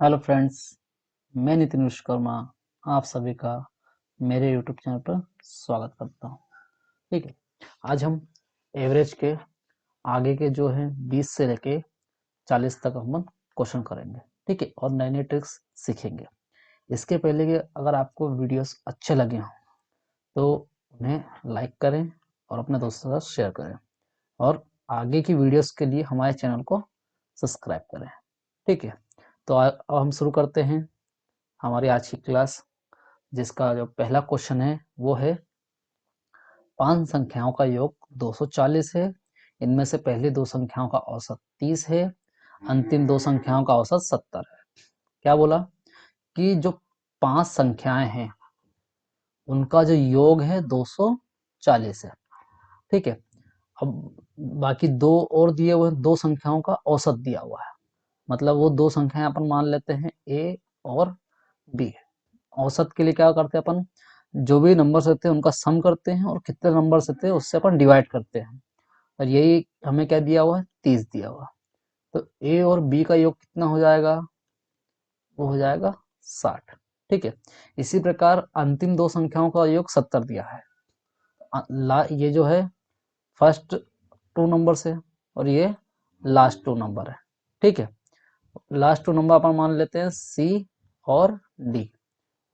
Hello friends, मैं नितिन विश्वकर्मा आप सभी का मेरे यूट्यूब चैनल पर स्वागत करता हूँ। ठीक है, आज हम एवरेज के आगे के जो है 20 से लेके 40 तक हम क्वेश्चन करेंगे। ठीक है, और नए नए ट्रिक्स सीखेंगे। इसके पहले कि अगर आपको वीडियोस अच्छे लगे हों तो उन्हें लाइक करें और अपने दोस्तों के साथ शेयर करें, और आगे की वीडियोस के लिए हमारे चैनल को सब्सक्राइब करें। ठीक है, तो अब हम शुरू करते हैं हमारी आज की क्लास, जिसका जो पहला क्वेश्चन है वो है 5 संख्याओं का योग 240 है। इनमें से पहली दो संख्याओं का औसत 30 है, अंतिम दो संख्याओं का औसत 70 है। क्या बोला कि जो 5 संख्याएं हैं उनका जो योग है 240 है। ठीक है, अब बाकी दो और दिए हुए दो संख्याओं का औसत दिया हुआ है, मतलब वो दो संख्याएं अपन मान लेते हैं ए और बी। औसत के लिए क्या करते हैं अपन, जो भी नंबर्स रहते हैं उनका सम करते हैं और कितने नंबर्स रहते हैं उससे अपन डिवाइड करते हैं, और यही हमें क्या दिया हुआ है, 30 दिया हुआ। तो ए और बी का योग कितना हो जाएगा, वो हो जाएगा 60। ठीक है, इसी प्रकार अंतिम दो संख्याओं का योग 70 दिया है। ये जो है फर्स्ट टू नंबर है और ये लास्ट टू नंबर है। ठीक है, लास्ट टू नंबर अपन मान लेते हैं सी और डी।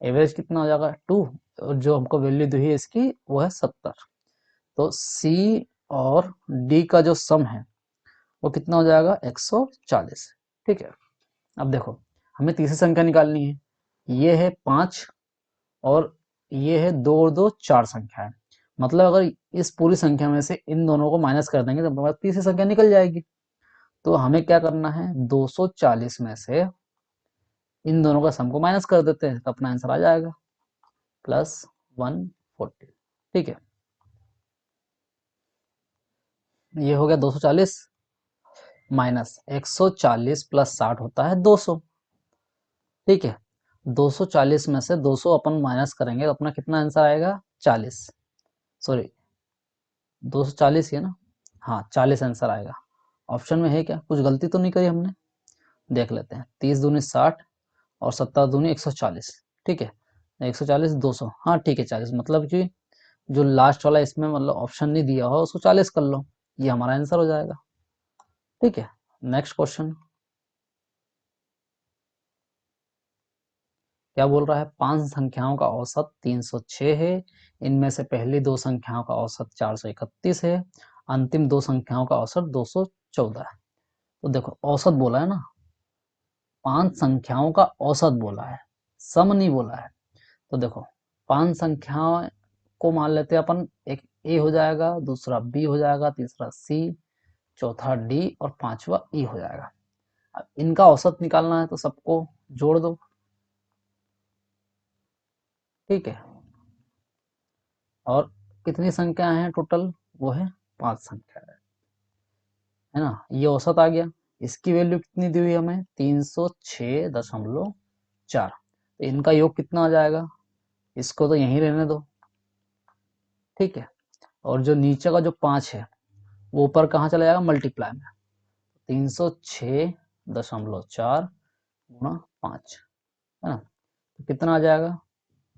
एवरेज कितना हो जाएगा 2, और जो हमको वैल्यू दी है इसकी वो है 70। तो सी और डी का जो सम है वो कितना हो जाएगा 140। ठीक है, अब देखो हमें तीसरी संख्या निकालनी है। ये है 5 और ये है 2 और 2 4 संख्या है। मतलब अगर इस पूरी संख्या में से इन दोनों को माइनस कर देंगे तो हमारे पास तीसरी संख्या निकल जाएगी। तो हमें क्या करना है, 240 में से इन दोनों का सम को माइनस कर देते हैं तो अपना आंसर आ जाएगा प्लस 140। ठीक है, ये हो गया 240 माइनस 140 प्लस 60 होता है 200। ठीक है, 240 में से 200 अपन माइनस करेंगे तो अपना कितना आंसर आएगा 40। सॉरी, 240 ही है ना, हाँ 40 आंसर आएगा। ऑप्शन में है क्या, कुछ गलती तो नहीं करी हमने, देख लेते हैं। 30 दूनी 60 और 70 दूनी 140। ठीक है, 140 200, हाँ ठीक है 40, मतलब कि जो लास्ट वाला इसमें मतलब ऑप्शन नहीं दिया हो उसको 40 कर लो, ये हमारा आंसर हो जाएगा। ठीक है, नेक्स्ट क्वेश्चन क्या बोल रहा है, 5 संख्याओं का औसत 306 है। इनमें से पहली दो संख्याओं का औसत 431 है, अंतिम दो संख्याओं का औसत 214 है। तो देखो औसत बोला है ना, 5 संख्याओं का औसत बोला है, सम नहीं बोला है। तो देखो 5 संख्याओं को मान लेते हैं अपन, एक ए हो जाएगा, दूसरा बी हो जाएगा, तीसरा सी, चौथा डी और पांचवा ई हो जाएगा। अब इनका औसत निकालना है तो सबको जोड़ दो। ठीक है, और कितनी संख्या है टोटल, वो है 5 संख्या है ना। ये औसत आ गया, इसकी वैल्यू कितनी दी हुई हमें 306.4। तो इनका योग कितना आ जाएगा, इसको तो यहीं रहने दो। ठीक है, और जो नीचे का जो 5 है वो ऊपर कहाँ चला जाएगा, मल्टीप्लाई में। 306.4 गुणा 5 है ना, तो कितना आ जाएगा,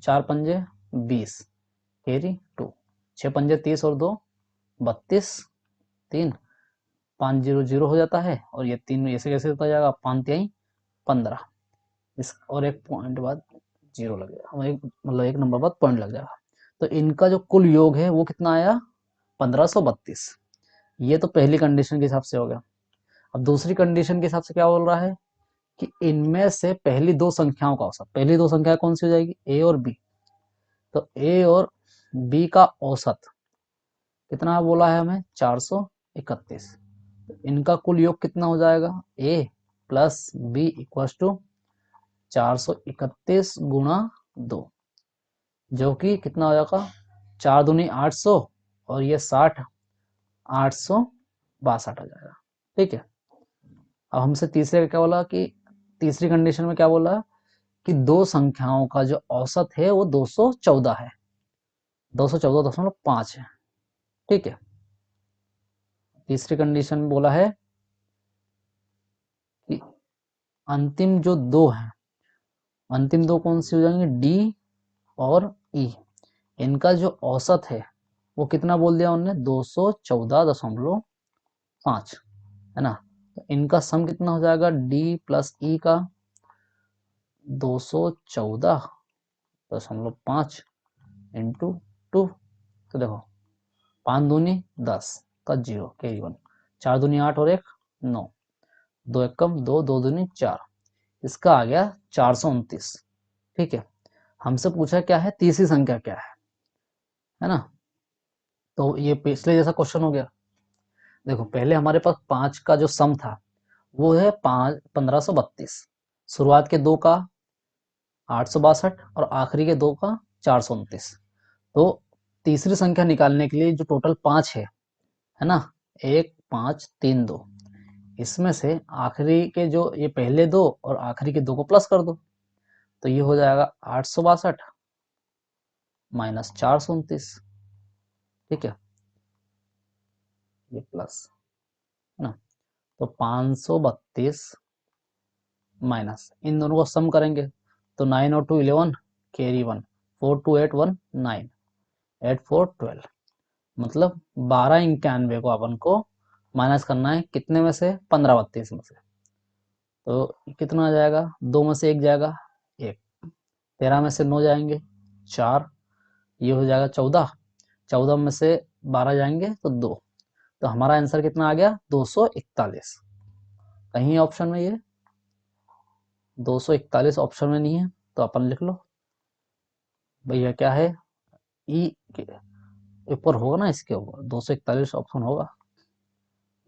4 पंजे 20 कैरी 2, 6 पंजे 30 और 2 32, 3 5 0 0 हो जाता है, और ये 3 ऐसे कैसे होता जाएगा, 5 3 15, इस और एक पॉइंट बाद 0 लग जाएगा, मतलब एक नंबर बाद पॉइंट लग जाएगा। तो इनका जो कुल योग है वो कितना आया 1532। ये तो पहली कंडीशन के हिसाब से हो गया। अब दूसरी कंडीशन के हिसाब से क्या बोल रहा है कि इनमें से पहली दो संख्याओं का औसत, पहली दो संख्या कौन सी हो जाएगी, ए और बी। तो ए और बी का औसत कितना बोला है हमें 431। तो इनका कुल योग कितना हो जाएगा, a plus B equals to 431 गुणा 2, जो कि कितना हो जाएगा 4 दूनी 800 और ये 60, 862 आ जाएगा। ठीक है, अब हमसे तीसरे क्या बोला कि तीसरी कंडीशन में क्या बोला कि दो संख्याओं का जो औसत है वो 214 है, 214.5 है। ठीक है, तीसरी कंडीशन में बोला है कि अंतिम जो दो हैं, अंतिम दो कौन सी हो जाएंगे, डी और ई, इनका जो औसत है वो कितना बोल दिया उन्होंने, 214.5, है ना। तो इनका सम कितना हो जाएगा, डी प्लस ई का 214.5 इंटू 2। तो देखो 5 दूनी 10 का 0 के 1, 4 दूनी 8 और 1 9, 2 1 कम 2, 2 दूनी 4, इसका आ गया 429। ठीक है, हमसे पूछा क्या है, तीसरी संख्या क्या है ना। तो ये पिछले जैसा क्वेश्चन हो गया। देखो पहले हमारे पास 5 का जो सम था वो है 1532, शुरुआत के दो का 862 और आखिरी के दो का 429। तो तीसरी संख्या निकालने के लिए जो टोटल 5 है ना, 1 5 3 2, इसमें से आखिरी के जो ये पहले दो और आखिरी के दो को प्लस कर दो, तो ये हो जाएगा 862 माइनस 429। ठीक है, ये प्लस, है ना। तो 532 माइनस, इन दोनों को सम करेंगे तो 9 और 2 11, कैरी 1, 4 2 8 1 9, 8 4 12, मतलब 1291 को अपन को माइनस करना है कितने में से, 1532 में से। तो कितना आ जाएगा, 2 में से 1 जाएगा 1, 13 में से 9 जाएंगे 4, ये हो जाएगा 14, 14 में से 12 जाएंगे तो 2। तो हमारा आंसर कितना आ गया, 241। कहीं ऑप्शन में ये 241 ऑप्शन में नहीं है, तो अपन लिख लो भैया क्या है, ई के ऊपर होगा ना, इसके ऊपर 241 ऑप्शन होगा,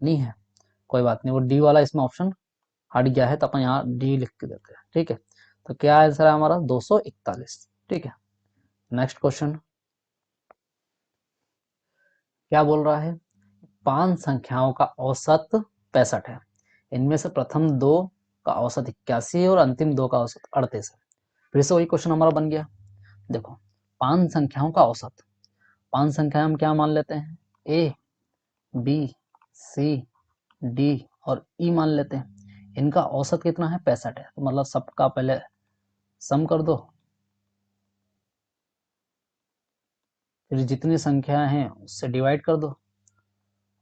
नहीं है, कोई बात नहीं, वो डी वाला इसमें ऑप्शन हट गया है, तो अपन यहाँ डी लिख के देते हैं। ठीक है, तो क्या आंसर है हमारा, 241। ठीक है, नेक्स्ट क्वेश्चन क्या बोल रहा है, 5 संख्याओं का औसत 65 है, इनमें से प्रथम दो का औसत 81 है और अंतिम दो का औसत 38 है। फिर से वही क्वेश्चन हमारा बन गया। देखो 5 संख्याओं का औसत, 5 संख्याएं हम क्या मान लेते हैं, ए बी सी डी और ई मान लेते हैं, इनका औसत कितना है, 65 है। तो मतलब सबका पहले सम कर दो, फिर जितनी संख्याएं हैं उससे डिवाइड कर दो,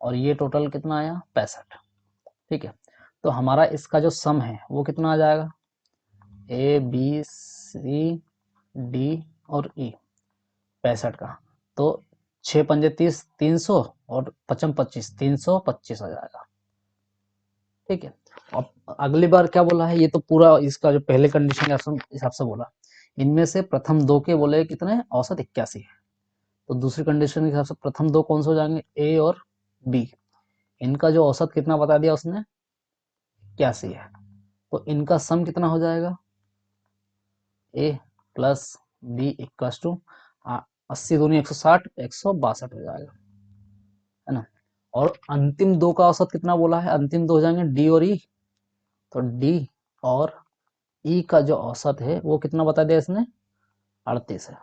और ये टोटल कितना आया, 65। ठीक है, तो हमारा इसका जो सम है वो कितना आ जाएगा, ए बी सी डी और ई, 65 का। तो 6 पंजे 30, 300 और 55 25, 325 आ जाएगा। ठीक है, अब अगली बार क्या बोला है, ये तो पूरा इसका जो पहले कंडीशन के हिसाब से बोला, इनमें से प्रथम दो के बोले कितने, औसत 81 है। तो दूसरी कंडीशन के हिसाब से प्रथम दो कौन से हो जाएंगे, ए और बी, इनका जो औसत कितना बता दिया उसने, 81 है। तो इनका सम कितना हो जाएगा, a plus B equal to 80 दूनी 160, 162 हो जाएगा, है ना। और अंतिम दो का औसत कितना बोला है, अंतिम दो हो जाएंगे डी और ई, तो डी और ई का जो औसत है वो कितना बता दिया इसने, 38 है।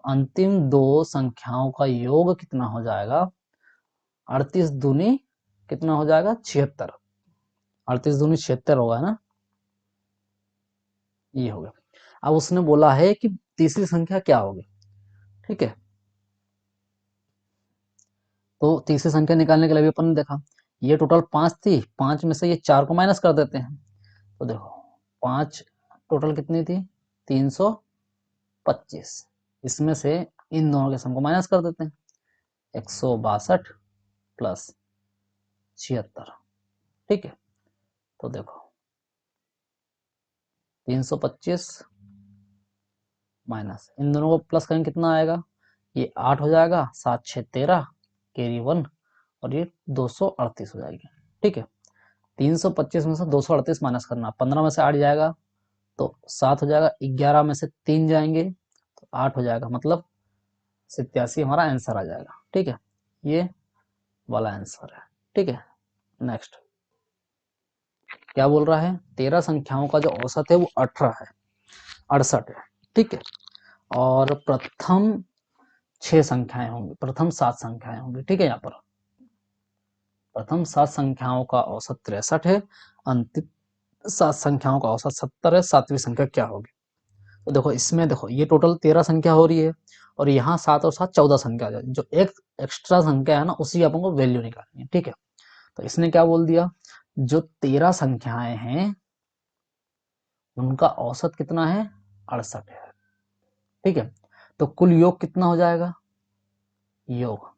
अंतिम दो संख्याओं का योग कितना हो जाएगा, 38 दूनी कितना हो जाएगा, 76, 38 दूनी 76 होगा ना, ये हो गया। अब उसने बोला है कि तीसरी संख्या क्या होगी। ठीक है, तो तीसरी संख्या निकालने के लिए भी अपन ने देखा, ये टोटल 5 थी, 5 में से ये 4 को माइनस कर देते हैं। तो देखो 5 टोटल कितनी थी, 325, इसमें से इन दोनों के सम को माइनस कर देते हैं, 162 प्लस 76। ठीक है, तो देखो 325 माइनस, इन दोनों को प्लस करेंगे कितना आएगा, ये 8 हो जाएगा, 7 6 13, कैरी 1, और ये 238 हो जाएगी। ठीक है, 325 में से 238 माइनस करना, 15 में से 8 जाएगा तो 7 हो जाएगा, 11 में से 3 जाएंगे तो 8 हो जाएगा, मतलब 87 हमारा आंसर आ जाएगा। ठीक है, ये वाला आंसर है। ठीक है, नेक्स्ट क्या बोल रहा है, 13 संख्याओं का जो औसत है वो 18 है, 68 है। ठीक है, और प्रथम 6 संख्याएं होंगी, प्रथम 7 संख्याएं होंगी। ठीक है, यहाँ पर प्रथम 7 संख्याओं का औसत 63 है, अंतिम सात संख्याओं का औसत 70 है, सातवीं संख्या क्या होगी? तो देखो इसमें, देखो ये टोटल 13 संख्या हो रही है और यहाँ 7 और 7 14 संख्या आ जाए, जो एक एक्स्ट्रा संख्या है ना उसी अपन को वैल्यू निकालनी है। ठीक है, तो इसने क्या बोल दिया, जो 13 संख्याएं हैं उनका औसत कितना है, 68 है। ठीक है, तो कुल योग कितना हो जाएगा, योग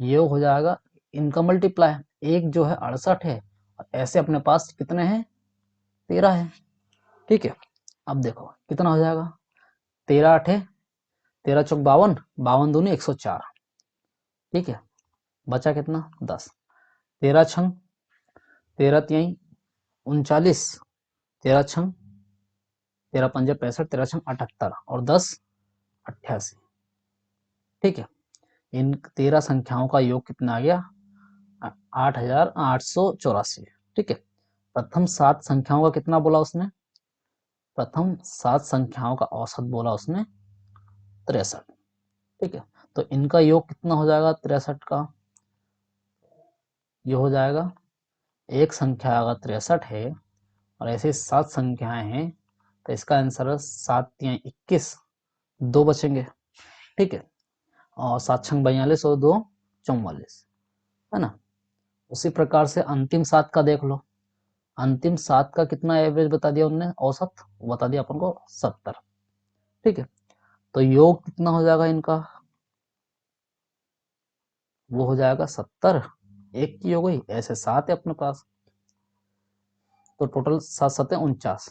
योग हो जाएगा इनका मल्टीप्लाई, एक जो है 68 है और ऐसे अपने पास कितने हैं, 13 है। ठीक है, अब देखो कितना हो जाएगा, 13 आठे 13 चौक 52, 52 दूनी 104। ठीक है, बचा कितना, 10। 13 छंग 13 तिहाई 39, 13 छंग 13 पंजे 65, 13 छंग 78 और 10 88। ठीक है, इन 13 संख्याओं का योग कितना आ गया, 8884। ठीक है, प्रथम 7 संख्याओं का कितना बोला उसने, प्रथम 7 संख्याओं का औसत बोला उसने 63। ठीक है, तो इनका योग कितना हो जाएगा 63 का, ये हो जाएगा, एक संख्या अगर 63 है और ऐसे 7 संख्याएं हैं तो इसका आंसर है 7 तिहाई 21, 2 बचेंगे। ठीक है, और 7 छंग 42 और 2 44, है ना। उसी प्रकार से अंतिम 7 का देख लो, अंतिम 7 का कितना एवरेज बता दिया उन्होंने, औसत बता दिया अपन को 70। ठीक है, तो योग कितना हो जाएगा इनका, वो हो जाएगा 70, एक की हो गई, ऐसे 7 है अपने पास, तो टोटल 7 7 49,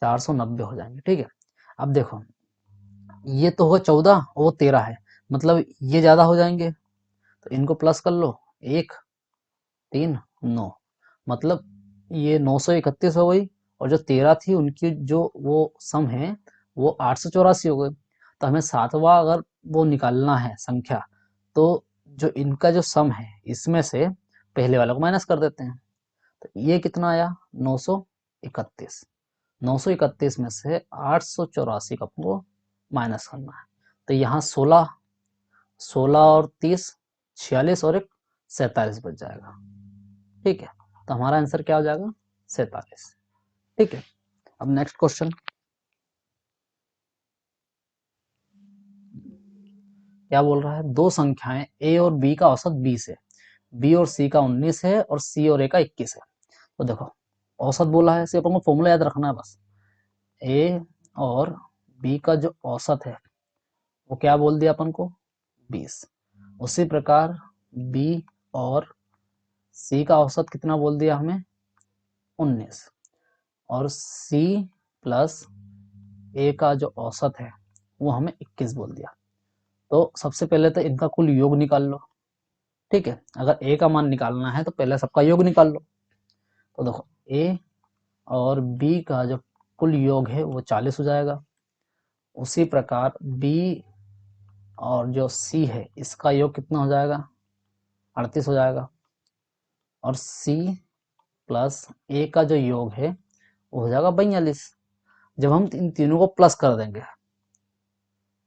490 हो जाएंगे। ठीक है, अब देखो ये तो होगा 14 और वो 13 है, मतलब ये ज्यादा हो जाएंगे, तो इनको प्लस कर लो, 1 3 9, मतलब ये 931 हो गई, और जो 13 थी उनकी जो वो सम है वो 884 हो गई। तो हमें सातवां अगर वो निकालना है संख्या, तो जो इनका जो सम है इसमें से पहले वाले को माइनस कर देते हैं, तो ये कितना आया 931। 931 में से 884 का आपको माइनस करना है, तो यहाँ 16 16 और 30 46 और एक 47 बच जाएगा। ठीक है, तो हमारा आंसर क्या हो जाएगा, 47। ठीक है, अब नेक्स्ट क्वेश्चन क्या बोल रहा है, दो संख्याएं a और b का औसत 20 है, b और c का 19 है और c और a का 21 है। तो देखो औसत बोला है, सिर्फ हमको फॉर्मूला याद रखना है बस, a और b का जो औसत है वो क्या बोल दिया अपन को, 20। उसी प्रकार b और c का औसत कितना बोल दिया हमें, 19, और c प्लस a का जो औसत है वो हमें 21 बोल दिया। तो सबसे पहले तो इनका कुल योग निकाल लो। ठीक है, अगर a का मान निकालना है तो पहले सबका योग निकाल लो। तो देखो a और b का जो कुल योग है वो 40 हो जाएगा। उसी प्रकार b और जो c है इसका योग कितना हो जाएगा, 38 हो जाएगा। और c प्लस a का जो योग है वो हो जाएगा 42, जब हम इन तीनों को प्लस कर देंगे।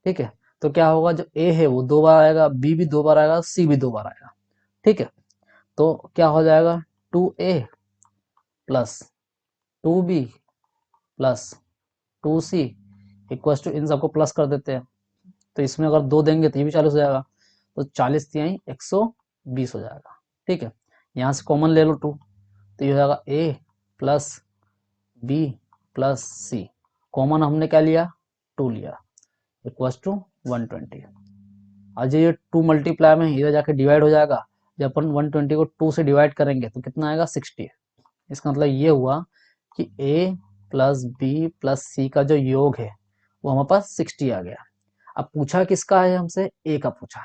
ठीक है, तो क्या होगा, जो a है वो 2 बार आएगा, b भी 2 बार आएगा, c भी 2 बार आएगा। ठीक है, तो क्या हो जाएगा, 2a plus 2b plus 2c equals two, इन सबको प्लस कर देते हैं, तो इसमें अगर 2 देंगे तो ये भी 40 हो जाएगा, तो 40 तिहाई 120 हो जाएगा। ठीक है, यहाँ से कॉमन ले लो 2, तो ये हो जाएगा a plus b plus c, common हमने क्या लिया, 2 लिया, इक्वल्स टू 120। आज ये 2 मल्टीप्लाई में इधर जाके डिवाइड हो जाएगा, जब अपन 120 को 2 से डिवाइड करेंगे तो कितना आएगा, 60। इसका मतलब ये हुआ कि a प्लस बी प्लस सी का जो योग है वो हमारे पास 60 आ गया। अब पूछा किसका है हमसे, a का पूछा।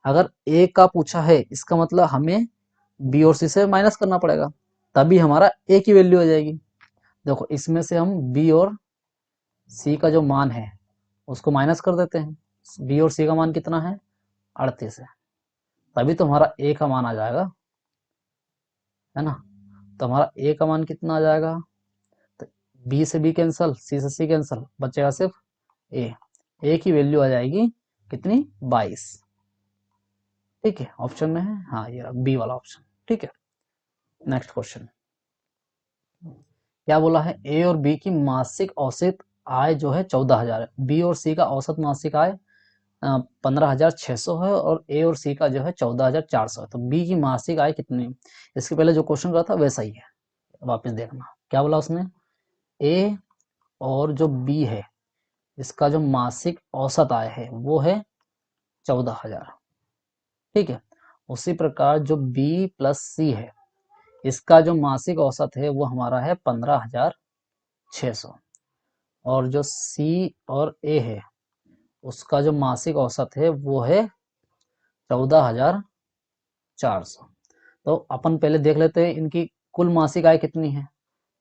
अगर a का पूछा है इसका मतलब हमें b और c से माइनस करना पड़ेगा, तभी हमारा a की वैल्यू आ जाएगी। देखो इसमें से हम b और c का जो मान है उसको माइनस कर देते हैं, b और c का मान कितना है, 38 है, तभी तो हमारा a का मान आ जाएगा, है ना। तो हमारा a का मान कितना आ जाएगा, तो b से b कैंसल, c से c कैंसल, बचेगा सिर्फ a की वैल्यू आ जाएगी कितनी, 22। ठीक है, ऑप्शन में है, हाँ ये बी वाला ऑप्शन। ठीक है, नेक्स्ट क्वेश्चन क्या बोला है, ए और बी की मासिक औसत आय जो है 14,000 है, बी और सी का औसत मासिक आय 15,600 है, और ए और सी का जो है 14,400 है। तो बी की मासिक आय कितनी है? इसके पहले जो क्वेश्चन करा था वैसा ही है, वापस देखना। क्या बोला उसने, ए और जो बी है इसका जो मासिक औसत आय है वो है 14,000, ठीक है। उसी प्रकार जो बी प्लस सी है इसका जो मासिक औसत है वो हमारा है 15,600, और जो सी और ए है उसका जो मासिक औसत है वो है 14,400। तो अपन पहले देख लेते हैं इनकी कुल मासिक आय कितनी है।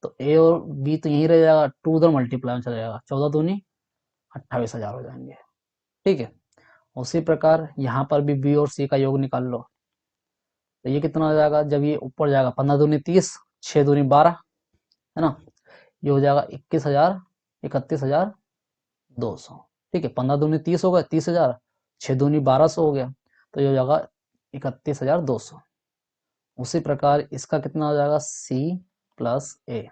तो ए और बी तो यहीं रह जाएगा, 2 उधर मल्टीप्लाई में चला जाएगा, 14 दूनी 28,000 हो जाएंगे, ठीक है। उसी प्रकार यहाँ पर भी बी और सी का योग निकाल लो। तो ये कितना हो जाएगा, जब ये ऊपर जाएगा 15 दूनी 30, 6 दूनी 12, है ना। ये हो जाएगा 21,000, 31,200, ठीक है। 15 दूनी 30 हो गया 30,000, 6 दूनी 1200 हो गया, तो ये हो जाएगा 31,200। उसी प्रकार इसका कितना हो जाएगा, सी प्लस ए,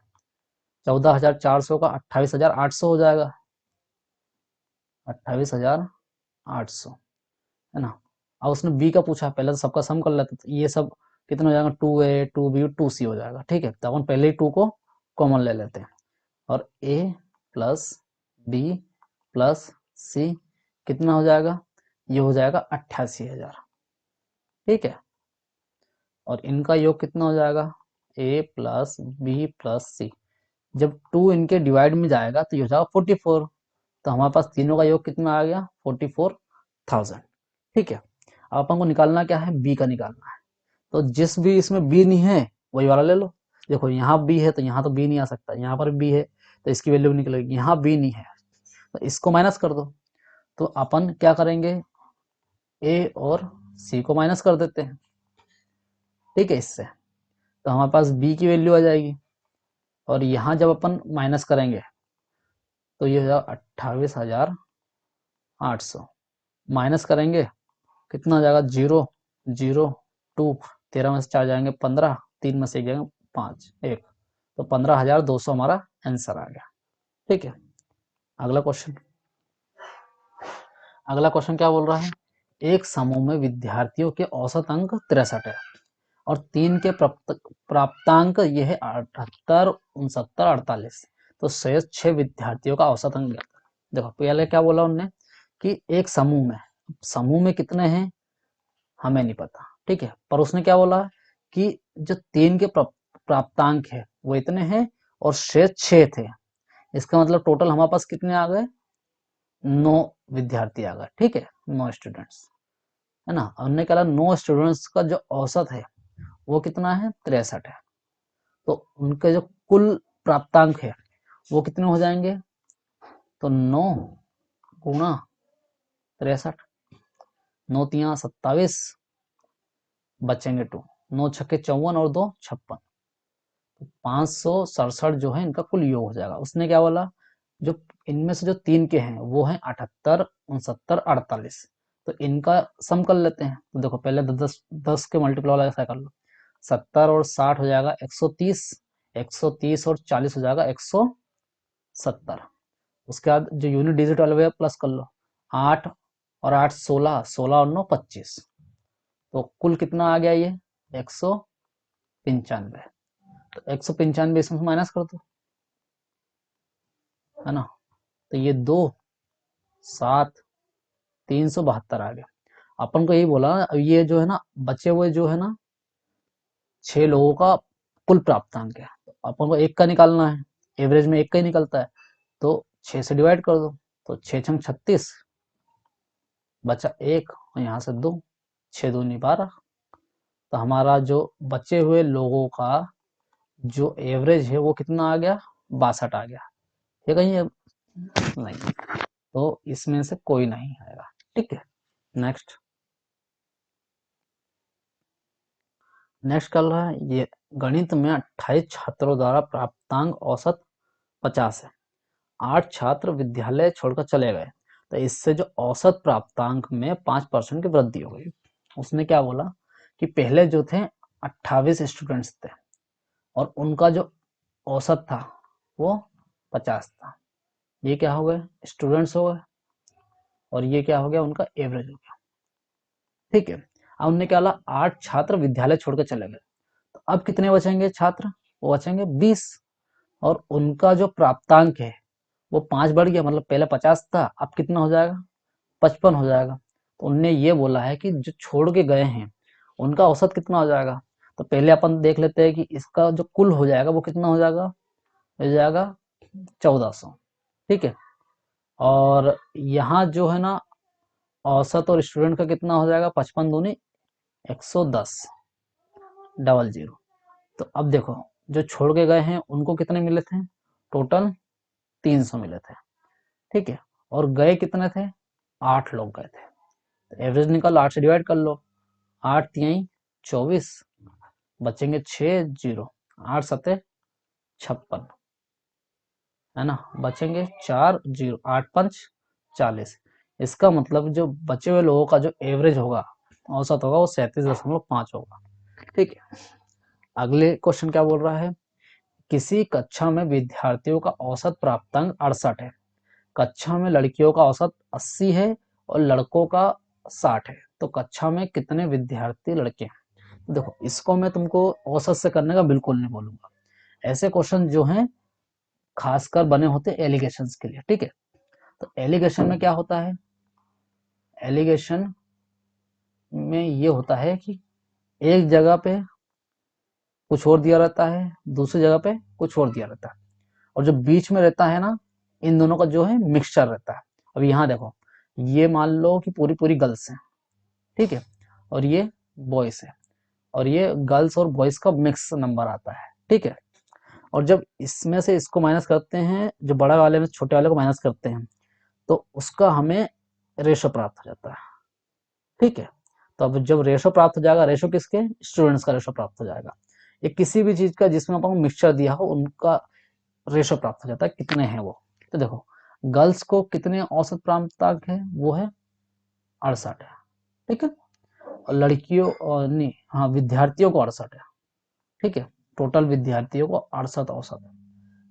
14,400 का 28,800 हो जाएगा, 28,800, है ना। अब उसने बी का पूछा, पहले तो सबका सम कर लेते, तो ये सब कितना हो जाएगा, 2a 2b 2c हो जाएगा, ठीक है। तो अपन पहले ही 2 को कॉमन ले लेते हैं, और a plus b plus c कितना हो जाएगा, ये हो जाएगा 88,000, ठीक है। और इनका योग कितना हो जाएगा, a प्लस बी प्लस सी, जब 2 इनके डिवाइड में जाएगा तो ये हो जाएगा 44, तो हमारे पास तीनों का योग कितना आ गया, 44,000, ठीक है। अब अपन को निकालना क्या है, बी का निकालना है। तो जिस भी इसमें बी नहीं है वही वाला ले लो। देखो यहाँ बी है तो यहाँ तो बी नहीं आ सकता, यहाँ पर बी है तो इसकी वैल्यू निकलेगी, यहाँ बी नहीं है तो इसको माइनस कर दो। तो अपन क्या करेंगे, ए और सी को माइनस कर देते हैं, ठीक है। इससे तो हमारे पास बी की वैल्यू आ जाएगी, और यहाँ जब अपन माइनस करेंगे तो ये हो जाएगा 28,800, माइनस करेंगे कितना हो जाएगा, 0 0 2, 13 में से 4 जाएंगे 15, 3 में से 1 जाएंगे 5 1, तो 15,200 हमारा आंसर आ गया, ठीक है। अगला क्वेश्चन, अगला क्वेश्चन क्या बोल रहा है, एक समूह में विद्यार्थियों के औसत अंक 63 है और 3 के प्राप्तांक ये है 78 69 48, तो शेष 6 विद्यार्थियों का औसत अंक ज्ञात। देखो पहले क्या बोला उन्होंने कि एक समूह में कितने हैं हमें नहीं पता, ठीक है। पर उसने क्या बोला कि जो 3 के प्राप्तांक है वो इतने हैं और शेष 6 थे, इसका मतलब टोटल हमारे पास कितने आ गए, 9 विद्यार्थी आ गए, ठीक है, 9 स्टूडेंट्स, है ना। हमने कहा 9 स्टूडेंट्स का जो औसत है वो कितना है, 63 है। तो उनके जो कुल प्राप्तांक है वो कितने हो जाएंगे, तो 9 गुणा 63, 9 तिया 27, बचेंगे 2, 9 छक्के 54 और 2 56, तो 567 जो है इनका कुल योग हो जाएगा। उसने क्या बोला, जो इनमें से जो 3 के हैं वो हैं 78 69 48, तो इनका सम कर लेते हैं। तो देखो पहले 10 के मल्टीप्लाई वाला ऐसा कर लो, 70 और 60 हो जाएगा 130, 130 और 40 हो जाएगा 170। उसके बाद जो यूनिट डिजिट वाले है प्लस कर लो, 8 और 8 16, 16 और 9 25, तो कुल कितना आ गया ये 195, तो 195 इसमें माइनस कर दो, है ना। तो ये 2 7 372 आ गया। अपन को यही बोला अब ये जो है ना बचे हुए जो है ना 6 लोगों का कुल प्राप्तांक है, तो अपन को एक का निकालना है, एवरेज में एक का ही निकलता है, तो 6 से डिवाइड कर दो, तो 6 छंग 36, बचा 1 और यहाँ से 2, 6 दूनी 12, तो हमारा जो बचे हुए लोगों का जो एवरेज है वो कितना आ गया, 62 आ गया, ये कहीं नहीं, तो इसमें से कोई नहीं आएगा, ठीक है। नेक्स्ट, नेक्स्ट कर रहा है ये, गणित में 28 छात्रों द्वारा प्राप्तांक औसत 50 है, 8 छात्र विद्यालय छोड़कर चले गए, तो इससे जो औसत प्राप्तांक में 5% की वृद्धि हो गई। उसने क्या बोला कि पहले जो थे 28 स्टूडेंट्स थे और उनका जो औसत था वो 50 था। ये क्या हो गए, स्टूडेंट्स हो गए, और ये क्या हो गया, उनका एवरेज हो गया। ठीक है, अब उनने क्या बोला, 8 छात्र विद्यालय छोड़कर चले गए, तो अब कितने बचेंगे छात्र, वो बचेंगे 20, और उनका जो प्राप्तांक है वो 5 बढ़ गया, मतलब पहले 50 था, अब कितना हो जाएगा, 55 हो जाएगा। तो उनने ये बोला है कि जो छोड़ के गए हैं उनका औसत कितना हो जाएगा। तो पहले अपन देख लेते हैं कि इसका जो कुल हो जाएगा वो कितना हो जाएगा 1400। ठीक है, और यहाँ जो है ना औसत और स्टूडेंट का कितना हो जाएगा, 55 दूनी 110 डबल जीरो। तो अब देखो, जो छोड़ के गए हैं उनको कितने मिले थे, टोटल 300 मिले थे। ठीक है, और गए कितने थे, 8 लोग गए थे। तो एवरेज निकालो, 8 से डिवाइड कर लो, 8 तिहाई 24, बचेंगे 6 जीरो, 8 सते 56, है ना, बचेंगे 4 जीरो, 8 पंच 40। इसका मतलब जो बचे हुए लोगों का जो एवरेज होगा, औसत होगा, वो 37.5 होगा। ठीक है, अगले क्वेश्चन क्या बोल रहा है, किसी कक्षा में विद्यार्थियों का औसत प्राप्तांक 68 है, कक्षा में लड़कियों का औसत 80 है और लड़कों का 60 है, तो कक्षा में कितने विद्यार्थी लड़के हैं। तो देखो, इसको मैं तुमको औसत से करने का बिल्कुल नहीं बोलूंगा, ऐसे क्वेश्चन जो हैं खासकर बने होते हैं एलिगेशंस के लिए। ठीक है, तो एलिगेशन में क्या होता है, एलिगेशन में ये होता है कि एक जगह पे कुछ और दिया रहता है, दूसरी जगह पे कुछ और दिया रहता है, और जो बीच में रहता है ना, इन दोनों का जो है मिक्सचर रहता है। अब यहाँ देखो, ये मान लो कि पूरी पूरी गर्ल्स हैं, ठीक है, और ये बॉयज है, और ये गर्ल्स और बॉयज का मिक्स नंबर आता है। ठीक है, और जब इसमें से इसको माइनस करते हैं, जो बड़ा वाले में छोटे वाले को माइनस करते हैं, तो उसका हमें रेशो प्राप्त हो जाता है। ठीक है, तो अब जब रेशो प्राप्त हो जाएगा, रेशो किसके, स्टूडेंट्स का रेशो प्राप्त हो जाएगा। ये किसी भी चीज का जिसमें अपन को मिक्सचर दिया हो उनका रेशो प्राप्त हो जाता है, कितने हैं वो। तो देखो, गर्ल्स को कितने औसत प्राप्तांक है, वो है 68 है। ठीक है, और लड़कियों और नहीं, हाँ, विद्यार्थियों को 68 है। ठीक है, टोटल विद्यार्थियों को 68 औसत है।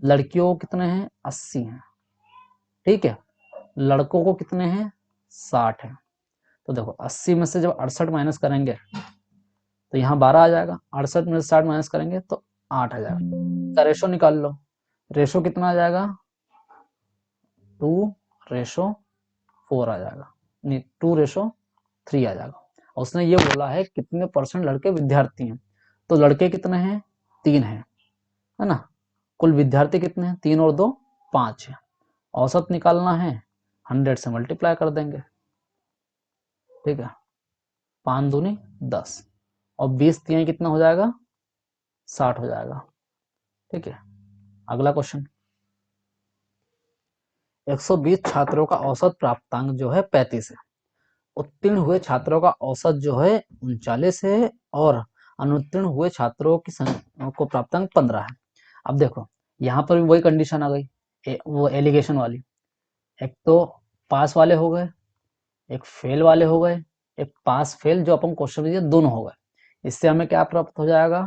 लड़कियों को कितने हैं, 80 हैं। ठीक है, लड़कों को कितने हैं, 60 है। तो देखो, 80 में से जब 68 माइनस करेंगे तो यहाँ 12 आ जाएगा, 68 में से 60 माइनस करेंगे तो 8 आ जाएगा। का रेशो निकाल लो, रेशो कितना आ जाएगा, 2:4 आ जाएगा, नहीं 2:3 आ जाएगा। और उसने ये बोला है कितने परसेंट लड़के विद्यार्थी हैं, तो लड़के कितने हैं, 3 हैं, है ना। कुल विद्यार्थी कितने हैं, 3 और 2 5 है। औसत निकालना है, 100 से मल्टीप्लाई कर देंगे। ठीक है, 5 दूनी 10, और 20 तिहाई कितना हो जाएगा, 60 हो जाएगा। ठीक है, अगला क्वेश्चन, 120 छात्रों का औसत प्राप्तांक जो है 35 है, उत्तीर्ण हुए छात्रों का औसत जो है 39 है, और अनुत्तीर्ण हुए छात्रों की संख्या को प्राप्तांक 15 है। अब देखो, यहाँ पर भी वही कंडीशन आ गई, वो एलिगेशन वाली, एक तो पास वाले हो गए, एक फेल वाले हो गए, एक पास फेल जो अपन क्वेश्चन में दिए दोनों हो गए। इससे हमें क्या प्राप्त हो जाएगा,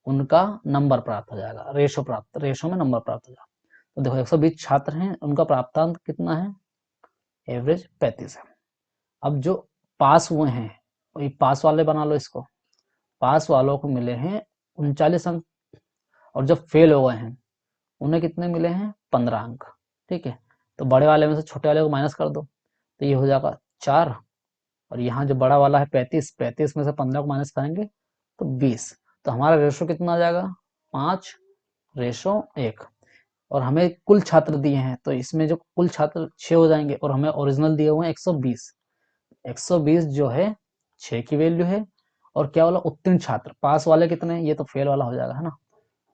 उनका नंबर प्राप्त हो जाएगा, रेशो में नंबर प्राप्त हो जाएगा। तो देखो, 120 छात्र हैं, उनका प्राप्तांक कितना है, एवरेज 35 है। अब जो पास हुए हैं, वही पास वाले बना लो इसको, पास वालों को मिले हैं 39 अंक, और जब फेल हो गए हैं उन्हें कितने मिले हैं, 15 अंक। ठीक है, तो बड़े वाले में से छोटे वाले को माइनस कर दो, तो ये हो जाएगा 4, और यहाँ जो बड़ा वाला है 35, 35 में से 15 को माइनस करेंगे तो 20। तो हमारा रेशो कितना आ जाएगा, 5:1। और हमें कुल छात्र दिए हैं, तो इसमें जो कुल छात्र 6 हो जाएंगे, और हमें ओरिजिनल दिए हुए हैं 120। 120 जो है 6 की वैल्यू है, और क्या वाला, उत्तीर्ण छात्र, पास वाले कितने हैं, ये तो फेल वाला हो जाएगा, है ना।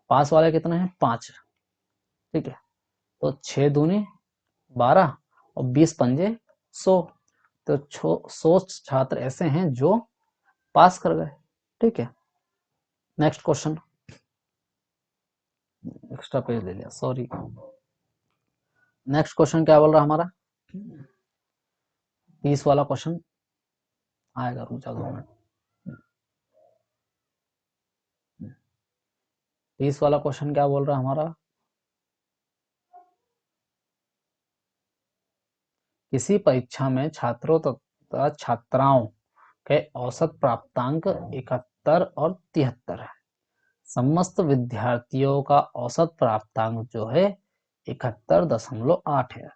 पास वाले कितने हैं, 5। ठीक है, तो 6 दूनी 12, और 20 पंजे 100, तो 100 छात्र ऐसे हैं जो पास कर गए। ठीक है, नेक्स्ट क्वेश्चन, एक्स्ट्रा पेज ले लिया, सॉरी। नेक्स्ट क्वेश्चन क्या बोल रहा हमारा, 30 वाला क्वेश्चन आएगा, रुक जाओ 2 मिनट। 20 वाला क्वेश्चन क्या बोल रहा है हमारा, किसी परीक्षा में छात्रों तथा छात्राओं के औसत प्राप्तांक 71 और 73 है। समस्त विद्यार्थियों का औसत प्राप्तांक जो है 71.8 है।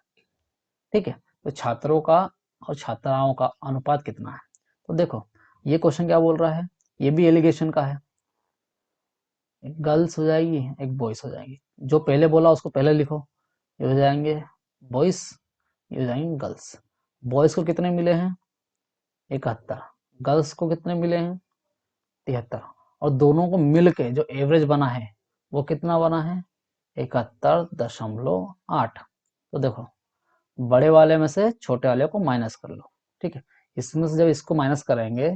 ठीक है, तो छात्रों का और छात्राओं का अनुपात कितना है। तो देखो ये क्वेश्चन क्या बोल रहा है, ये भी एलिगेशन का है। एक गर्ल्स हो जाएगी, एक बॉयज हो जाएगी। जो पहले बोला उसको पहले लिखो, ये हो जाएंगे बॉयज, ये हो जाएंगे गर्ल्स। बॉयज को कितने मिले हैं 71, गर्ल्स को कितने मिले हैं 73, और दोनों को मिल के जो एवरेज बना है वो कितना बना है 71.8। तो देखो बड़े वाले में से छोटे वाले को माइनस कर लो। ठीक है, इसमें से जब इसको माइनस करेंगे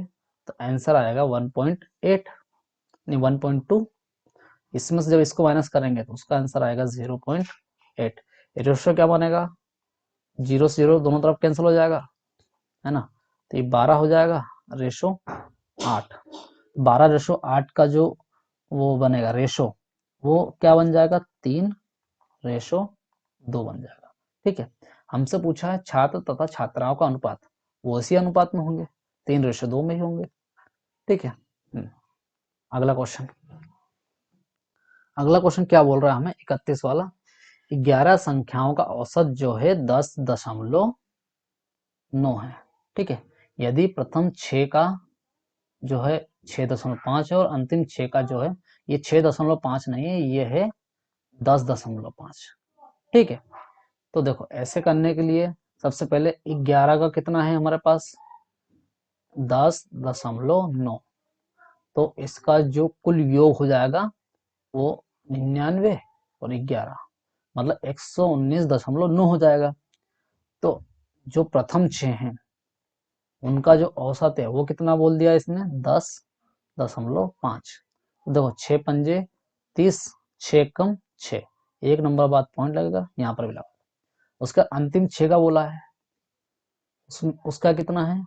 तो आंसर आएगा 1.8, नहीं 1.2। इसमें से जब इसको माइनस करेंगे तो उसका आंसर आएगा 0.8। रेशो क्या बनेगा, 0 से 0 दोनों तरफ कैंसिल हो जाएगा, है ना। तो ये 12 हो जाएगा रेशो 8। 12:8 का जो वो बनेगा रेशो, वो क्या बन जाएगा 3:2 बन जाएगा। ठीक है, हमसे पूछा है छात्र तथा छात्राओं का अनुपात, वो इसी अनुपात में होंगे, 3:2 में ही होंगे। ठीक है, अगला क्वेश्चन, अगला क्वेश्चन क्या बोल रहा है हमें 31 वाला, 11 संख्याओं का औसत जो है 10.9 है। ठीक है, यदि प्रथम 6 का जो है 6.5 है और अंतिम 6 का जो है ये 6.5 नहीं है, ये है 10.5। ठीक है, तो देखो ऐसे करने के लिए सबसे पहले 11 का कितना है हमारे पास 10.9, तो इसका जो कुल योग हो जाएगा वो 99 और 11, मतलब 119.9 हो जाएगा। तो जो प्रथम 6 हैं उनका जो औसत है वो कितना बोल दिया इसने 10.5। देखो 6 पंजे 30, 6 कम 6, एक नंबर बाद पॉइंट लगेगा, यहाँ पर भी लगा। उसका अंतिम 6 का बोला है, उसका कितना है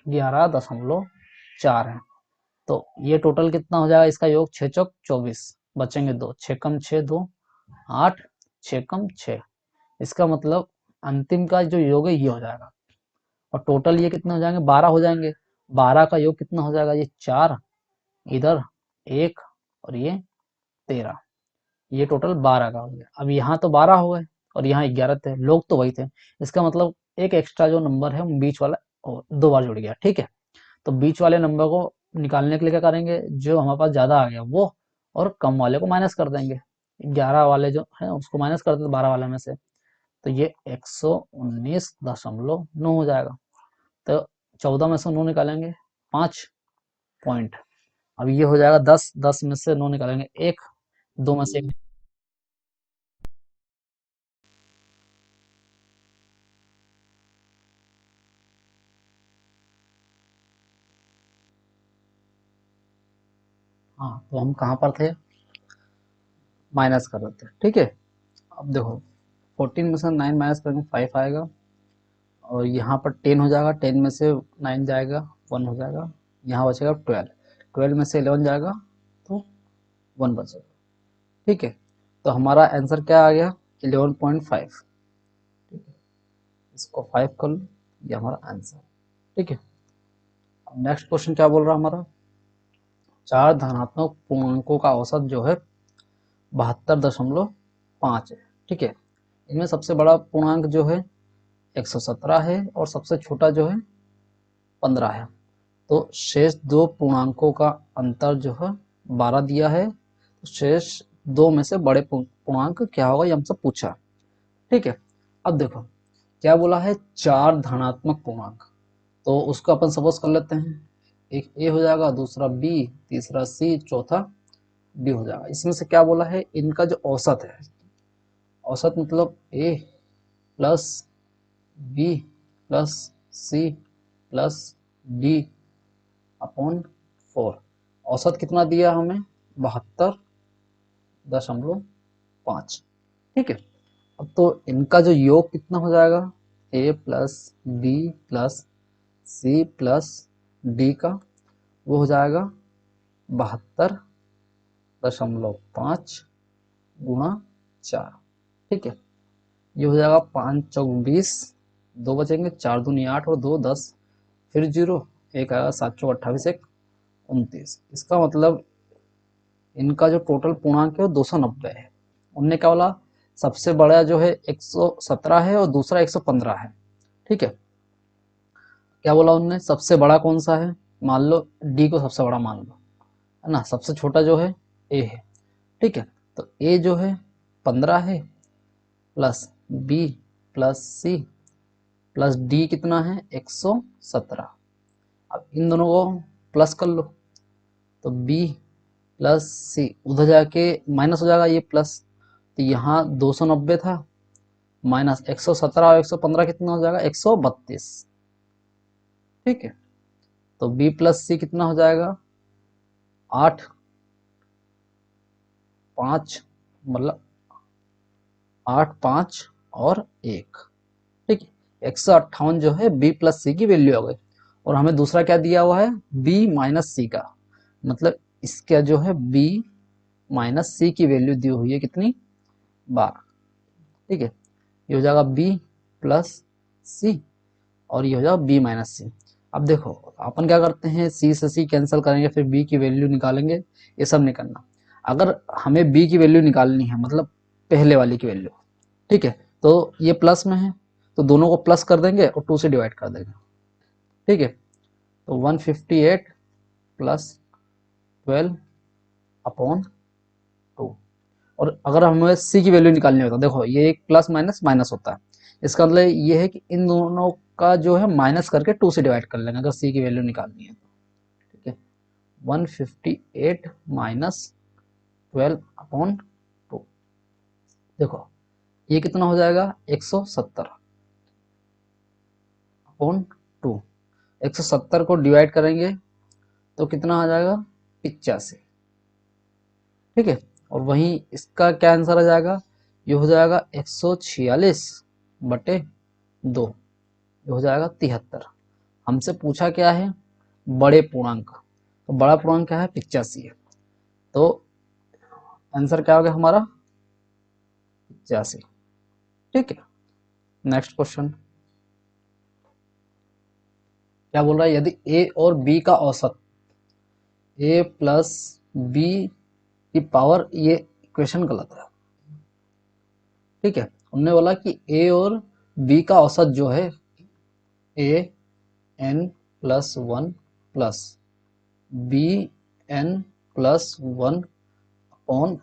11.4 है। तो ये टोटल कितना हो जाएगा इसका योग 6 चौक 24, बचेंगे 2, 6 कम 6 2 8, 6 कम 6। इसका मतलब अंतिम का जो योग है ये हो जाएगा, और टोटल ये कितने हो जाएंगे 12 हो जाएंगे। 12 का योग कितना हो जाएगा, ये 4, इधर 1 और ये 13, ये टोटल 12 का हो गया। अब यहाँ तो 12 हो गए और यहाँ 11 थे, लोग तो वही थे, इसका मतलब एक एक्स्ट्रा जो नंबर है बीच वाला 2 बार जुड़ गया। ठीक है, तो बीच वाले नंबर को निकालने के लिए क्या करेंगे, जो हमारे पास ज़्यादा आ गया वो और कम वाले को माइनस कर देंगे। 11 वाले जो है उसको माइनस कर देते 12 वाले में से, तो ये 119.9 हो जाएगा। तो 14 में से 9 निकालेंगे 5 पॉइंट, अब ये हो जाएगा 10, 10 में से 9 निकालेंगे 1, 2 में से 1। हाँ, तो हम कहाँ पर थे, माइनस कर रहे थे। ठीक है, अब देखो 14 में से 9 माइनस करेंगे 5 आएगा, और यहाँ पर 10 हो जाएगा, 10 में से 9 जाएगा 1 हो जाएगा, यहाँ बचेगा 12, 12 में से 11 जाएगा तो 1 बचेगा। ठीक है, तो हमारा आंसर क्या आ गया 11.5। ठीक है, इसको 5 कर लो, ये हमारा आंसर। ठीक है, अब नेक्स्ट क्वेश्चन क्या बोल रहा है हमारा, 4 धनात्मक पूर्णांकों का औसत जो है 72.5 है। ठीक है, इनमें सबसे बड़ा पूर्णांक जो है 117 है और सबसे छोटा जो है 15 है। तो शेष दो पूर्णांकों का अंतर जो है 12 दिया है, तो शेष दो में से बड़े पूर्णांक क्या होगा ये हमसे पूछा। ठीक है, अब देखो क्या बोला है 4 धनात्मक पूर्णांक, तो उसको अपन सपोज कर लेते हैं, एक ए हो जाएगा, दूसरा बी, तीसरा सी, चौथा डी हो जाएगा। इसमें से क्या बोला है इनका जो औसत है, औसत मतलब a plus b plus c plus d upon 4, औसत कितना दिया हमें 72.5। ठीक है, अब तो इनका जो योग कितना हो जाएगा a plus b plus c plus d का, वो हो जाएगा 72 0.5 गुणा 4। ठीक है, ये हो जाएगा 5 चौक 20, 2 बचेंगे, 4 दूनी 8 और 2 10, फिर 0, एक आएगा 7 चौक 28, 1 29। इसका मतलब इनका जो टोटल पूर्णांक है वो 290 है। उनने क्या बोला, सबसे बड़ा जो है 117 है और दूसरा 115 है। ठीक है, क्या बोला उनने, सबसे बड़ा कौन सा है, मान लो डी को सबसे बड़ा मान लो, है ना, सबसे छोटा जो है ए है। ठीक है, तो ए जो है 15 है, plus b plus c plus d कितना है 117। अब इन दोनों को प्लस कर लो, तो बी प्लस सी उधर जाके माइनस हो जाएगा, ये प्लस, तो यहाँ 290 था, माइनस 117 और 115 कितना हो जाएगा 132। ठीक है, तो बी प्लस सी कितना हो जाएगा 8 5, मतलब 8 5 और 1। ठीक है, 158 जो है बी प्लस सी की वैल्यू आ गई। और हमें दूसरा क्या दिया हुआ है, बी माइनस सी का, मतलब इसका जो है बी माइनस सी की वैल्यू दी हुई है कितनी 12। ठीक है, ये हो जाएगा बी प्लस सी और ये हो जाएगा बी माइनस सी। अब देखो अपन क्या करते हैं, सी से सी कैंसिल करेंगे, फिर बी की वैल्यू निकालेंगे, ये सब नहीं करना। अगर हमें बी की वैल्यू निकालनी है, मतलब पहले वाली की वैल्यू, ठीक है, तो ये प्लस में है, तो दोनों को प्लस कर देंगे और 2 से डिवाइड कर देंगे। ठीक है, तो 158 प्लस 12/2। और अगर हमें सी की वैल्यू निकालनी होता, देखो ये एक प्लस माइनस माइनस होता है, इसका मतलब ये है कि इन दोनों का जो है माइनस करके 2 से डिवाइड कर लेंगे अगर सी की वैल्यू निकालनी है तो। ठीक है, 158 माइनस 12/2, देखो ये कितना हो जाएगा 170/2। 170 को डिवाइड करेंगे तो कितना आ जाएगा 85। ठीक है, और वहीं इसका क्या आंसर आ जाएगा, ये हो जाएगा 146/2, ये हो जाएगा 73। हमसे पूछा क्या है, बड़े पूर्णांक, तो बड़ा पूर्णांक क्या है 85 है, तो आंसर क्या हो गया हमारा 85। ठीक है, नेक्स्ट क्वेश्चन क्या बोल रहा है, यदि ए और बी का औसत ए प्लस बी की पावर, ये इक्वेशन गलत है। ठीक है, उन्होंने बोला कि ए और बी का औसत जो है a n plus 1 plus b n plus 1 upon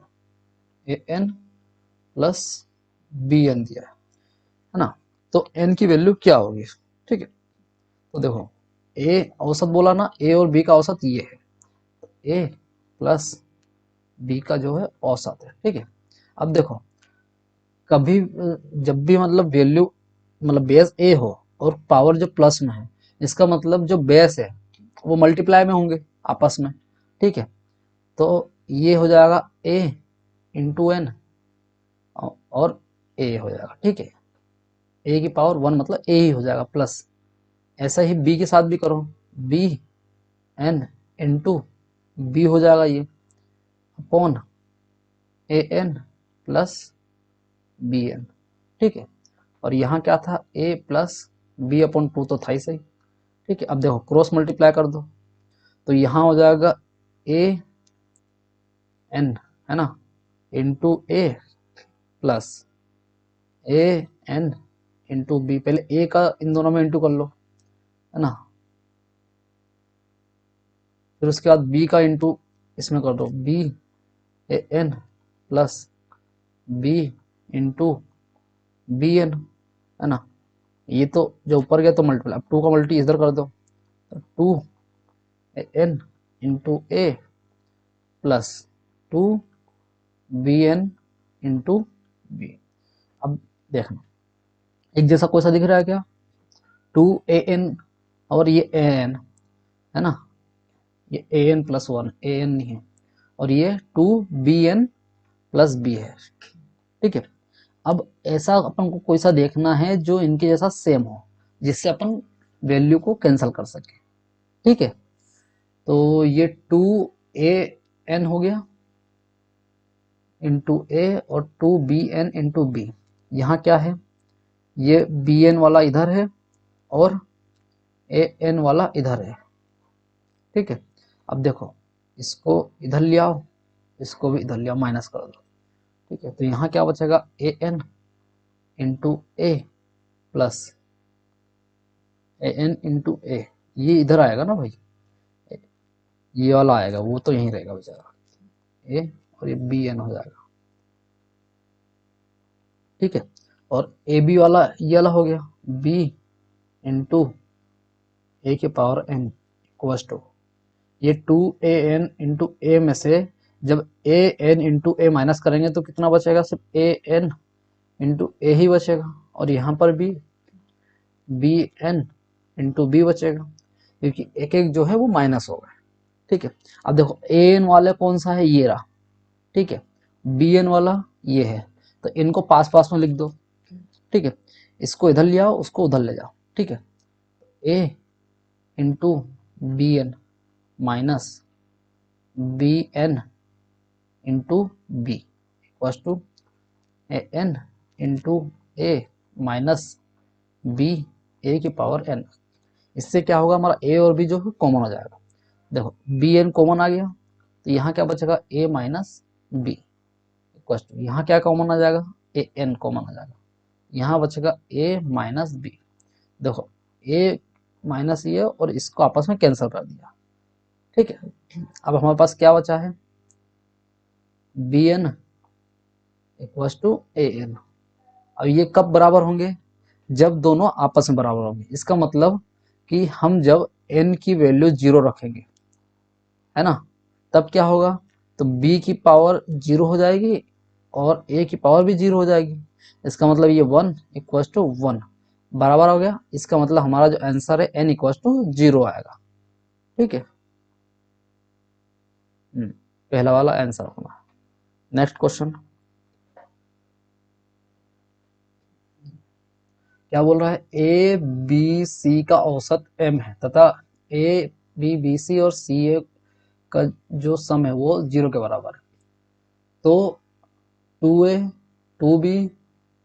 a n plus b n दिया है ना, तो एन की वैल्यू क्या होगी। ठीक है, तो देखो ए औसत बोला ना, ए और बी का औसत ये है, ए प्लस बी का जो है औसत है। ठीक है, अब देखो कभी जब भी मतलब वैल्यू, मतलब बेस ए हो और पावर जो प्लस में है, इसका मतलब जो बेस है वो मल्टीप्लाई में होंगे आपस में। ठीक है, तो ये हो जाएगा ए इंटू एन और ए हो जाएगा। ठीक है, ए की पावर 1 मतलब ए ही हो जाएगा प्लस, ऐसा ही बी के साथ भी करो, बी एन इंटू बी हो जाएगा ये upon a n plus b N. ठीक है, और यहाँ क्या था ए प्लस बी अपॉन 2 तो था ही सही। ठीक है, अब देखो क्रॉस मल्टीप्लाई कर दो, तो यहाँ हो जाएगा ए एन, है ना, into a plus A n into B, पहले ए का इन दोनों में इंटू कर लो, है ना, फिर उसके बाद बी का इंटू इसमें कर दो, b a n plus b into b n, है ना, ये तो जो ऊपर गया तो मल्टीप्लाई, अब 2 का मल्टी इधर कर दो, तो 2 a n into a plus 2 b n into b. अब देखना एक जैसा कोई सा दिख रहा है क्या, 2an और ये an, है ना, ये an प्लस 1 an नहीं है, और ये 2bn प्लस b है। ठीक है, अब ऐसा अपन को कोई सा देखना है जो इनके जैसा सेम हो, जिससे अपन वैल्यू को कैंसिल कर सके। ठीक है, तो ये 2an हो गया इंटू ए और 2bn इंटू बी। यहाँ क्या है, ये bn वाला इधर है और an वाला इधर है, ठीक है। अब देखो इसको इधर ले आओ, इसको भी इधर ले आओ, माइनस कर दो, ठीक है। तो यहाँ क्या बचेगा, an into a plus an into a, ये इधर आएगा ना भाई, ये वाला आएगा, वो तो यहीं रहेगा बेचारा, ए और ये bn हो जाएगा, ठीक है। और ए बी वाला ये वाला हो गया, b इंटू ए के पावर n इक्वस टू, ये 2an इंटू ए में से जब an इंटू ए माइनस करेंगे तो कितना बचेगा, सिर्फ an इंटू ए ही बचेगा, और यहाँ पर भी bn इंटू बी बचेगा, क्योंकि एक एक जो है वो माइनस हो गए, ठीक है। अब देखो an वाला कौन सा है, ये रहा, ठीक है। bn वाला ये है, तो इनको पास पास में लिख दो, ठीक है। इसको इधर ले आओ, उसको उधर ले जाओ, ठीक है। a into b n minus b n into b equals to a n into a minus b a की पावर n। इससे क्या होगा, हमारा a और b जो है कॉमन हो जाएगा। देखो बी एन कॉमन आ गया, तो यहाँ क्या बचेगा, a minus b equals to, यहाँ क्या कॉमन आ जाएगा, ए एन कॉमन आ जाएगा, यहाँ बचेगा a माइनस बी। देखो a माइनस ये और इसको आपस में कैंसिल कर दिया, ठीक है। अब हमारे पास क्या बचा है, b n equals to a n. अब ये कब बराबर होंगे, जब दोनों आपस में बराबर होंगे। इसका मतलब कि हम जब n की वैल्यू 0 रखेंगे, है ना, तब क्या होगा, तो b की पावर 0 हो जाएगी और a की पावर भी 0 हो जाएगी। इसका मतलब ये 1 इक्वस टू 1 बराबर हो गया। इसका मतलब हमारा जो आंसर है n इक्वस टू 0 आएगा, ठीक है। पहला वाला आंसर होगा। नेक्स्ट क्वेश्चन क्या बोल रहा है, ए बी सी का औसत m है तथा ए बी बी सी और सी ए का जो सम है वो 0 के बराबर है, तो 2a 2b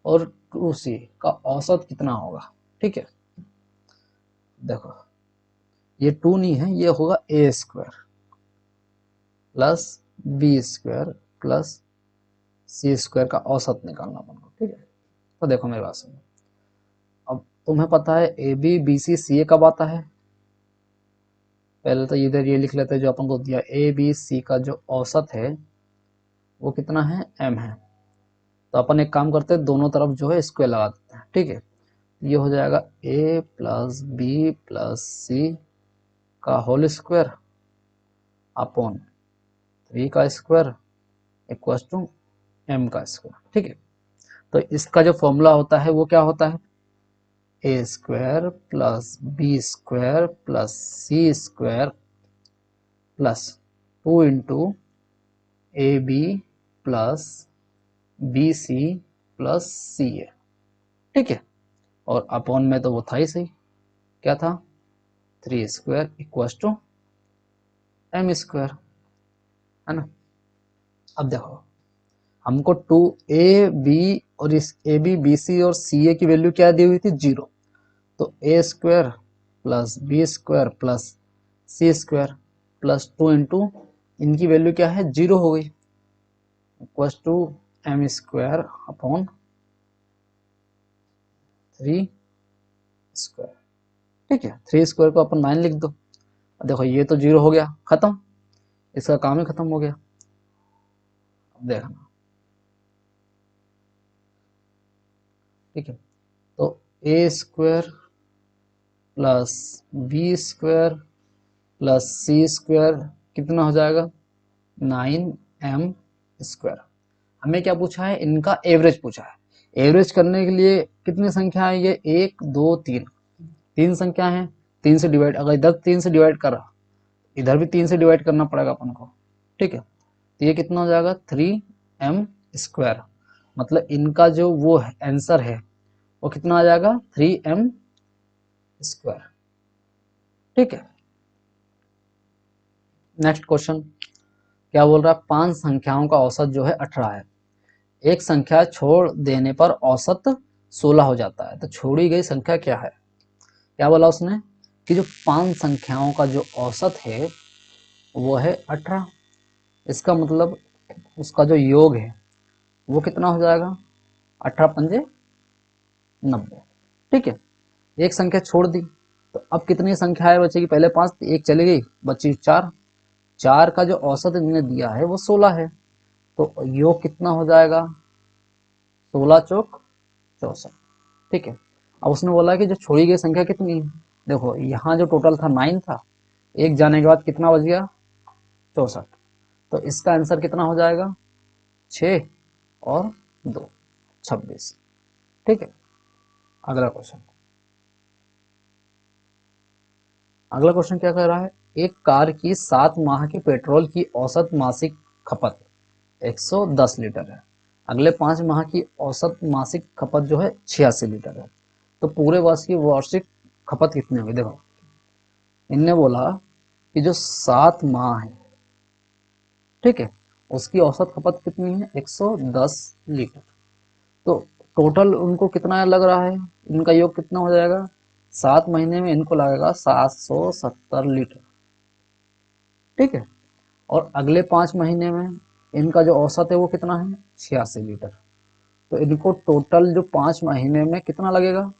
और 2c का औसत कितना होगा, ठीक है। देखो ये 2 नहीं है, ये होगा a square plus b square plus c square का औसत निकालना पड़ेगा, ठीक है। तो देखो मेरी बात सुनो, अब तुम्हें पता है ए बी बी सी सी ए कब आता है, पहले तो इधर ये लिख लेते हैं जो अपन को दिया, ए बी सी का जो औसत है वो कितना है, m है। तो अपन एक काम करते हैं, दोनों तरफ जो है स्क्वायर लगा देते हैं, ठीक है। ये हो जाएगा a प्लस बी प्लस सी का होल स्क्वायर अपॉन 3 का स्क्वायर इक्वल टू m का स्क्वायर, ठीक है। तो इसका जो फॉर्मूला होता है वो क्या होता है, a square plus b square plus c square plus 2 into a b plus b c plus c a, ठीक है। और अपॉन में तो वो था ही सही, क्या था, 3 square equal to m square, है ना। अब देखो हमको 2ab और इस ए बी बी सी और सी ए की वैल्यू क्या दी हुई थी, 0। तो a square plus b square plus c square plus 2 into इनकी वैल्यू क्या है, 0 हो गई, equal to m square upon 3 square, ठीक है। 3 स्क्वायर को अपन 9 लिख दो। देखो ये तो 0 हो गया, खत्म, इसका काम ही खत्म हो गया। अब देखना, ठीक है। तो a square plus b square plus c square कितना हो जाएगा, 9m स्क्वायर। हमें क्या पूछा है, इनका एवरेज पूछा है। एवरेज करने के लिए कितनी संख्या है, ये 1 2 3 तीन संख्या है, 3 से डिवाइड, अगर इधर 3 से डिवाइड करा इधर भी 3 से डिवाइड करना पड़ेगा अपन को, ठीक है। तो ये कितना हो जाएगा, 3m स्क्वायर। मतलब इनका जो वो आंसर है वो कितना आ जाएगा, 3m स्क्वायर, ठीक है। नेक्स्ट क्वेश्चन क्या बोल रहा है, 5 संख्याओं का औसत जो है 18 है, एक संख्या छोड़ देने पर औसत 16 हो जाता है, तो छोड़ी गई संख्या क्या है। क्या बोला उसने कि जो 5 संख्याओं का जो औसत है वो है 18, इसका मतलब उसका जो योग है वो कितना हो जाएगा, 18 पंजे 90। ठीक है, एक संख्या छोड़ दी, तो अब कितनी संख्याएं बचेगी, पहले 5 थी, एक चली गई, बची 4, 4 का जो औसत इन्होंने दिया है वो 16 है, तो योग कितना हो जाएगा, 16 चौक 64। ठीक है, अब उसने बोला कि जो छोड़ी गई संख्या कितनी है, देखो यहाँ जो टोटल था 9 था, एक जाने के बाद कितना बच गया, 64, तो इसका आंसर कितना हो जाएगा, 6 और 2 26। ठीक है, अगला क्वेश्चन, अगला क्वेश्चन क्या कह रहा है, एक कार की 7 माह की पेट्रोल की औसत मासिक खपत 110 लीटर है, अगले 5 माह की औसत मासिक खपत जो है 86 लीटर है, तो पूरे वर्ष की वार्षिक खपत कितनी होगी। देखो इनने बोला कि जो 7 माह है, ठीक है, उसकी औसत खपत कितनी है 110 लीटर, तो टोटल उनको कितना लग रहा है, इनका योग कितना हो जाएगा, 7 महीने में इनको लगेगा 770 लीटर। ठीक है, और अगले 5 महीने में इनका जो औसत है वो कितना है 86 लीटर, तो इनको टोटल जो 5 महीने में कितना लगेगा